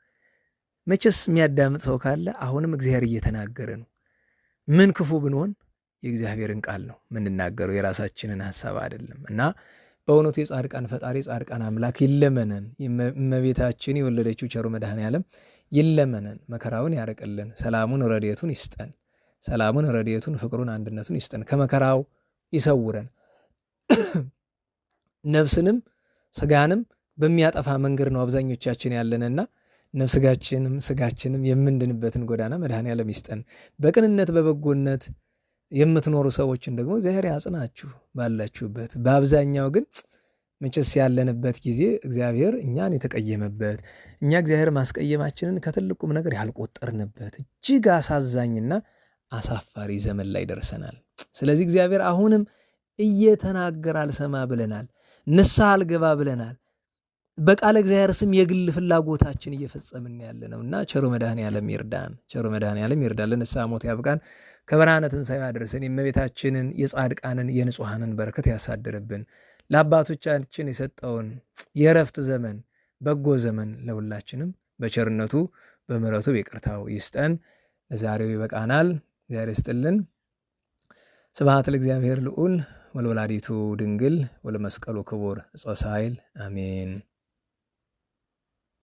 መቼስ የሚያዳምጥ ሰው ካለ አሁንም እግዚአብሔር እየተናገረ ነው። ምን ክፉ ብንሆን የእግዚአብሔርን ቃል ነው የምንናገረው፣ የራሳችንን ሐሳብ አይደለም። እና በእውነቱ የጻድቃን ፈጣሪ ጻድቃን አምላክ ይለመነን። እመቤታችን የወለደችው ቸሩ መድኃኔዓለም ይለመነን፣ መከራውን ያርቅልን፣ ሰላሙን ረድኤቱን ይስጠን። ሰላሙን ረድኤቱን ፍቅሩን አንድነቱን ይስጠን፣ ከመከራው ይሰውረን። ነፍስንም ስጋንም በሚያጠፋ መንገድ ነው አብዛኞቻችን ያለንና ነፍስጋችንም ስጋችንም የምንድንበትን ጎዳና መድኃኔዓለም ይስጠን። በቅንነት በበጎነት የምትኖሩ ሰዎችን ደግሞ እግዚአብሔር ያጽናችሁ ባላችሁበት። በአብዛኛው ግን መቼስ ያለንበት ጊዜ እግዚአብሔር እኛን የተቀየመበት፣ እኛ እግዚአብሔር ማስቀየማችንን ከትልቁም ነገር ያልቆጠርንበት እጅግ አሳዛኝና አሳፋሪ ዘመን ላይ ደርሰናል። ስለዚህ እግዚአብሔር አሁንም እየተናገረ አልሰማ ብለናል፣ ንስሐ አልገባ ብለናል። በቃለ እግዚአብሔር ስም የግል ፍላጎታችን እየፈጸምን ያለ ነውና ቸሩ መድኃኔዓለም ይርዳን፣ ቸሩ መድኃኔዓለም ይርዳን። ለንስሐ ሞት ያብቃን፣ ከብርሃነ ትንሣኤው ያድርሰን። የእመቤታችንን የጻድቃንን የንጹሐንን በረከት ያሳድርብን። ለአባቶቻችን የሰጠውን የእረፍት ዘመን በጎ ዘመን ለሁላችንም በቸርነቱ በምሕረቱ በይቅርታው ይስጠን። ለዛሬው ይበቃናል። እግዚአብሔር ይስጥልን። ስብሐት ለእግዚአብሔር ልዑል ወለወላዲቱ ድንግል ወለመስቀሉ ክቡር ዕፀ ሣህል አሜን።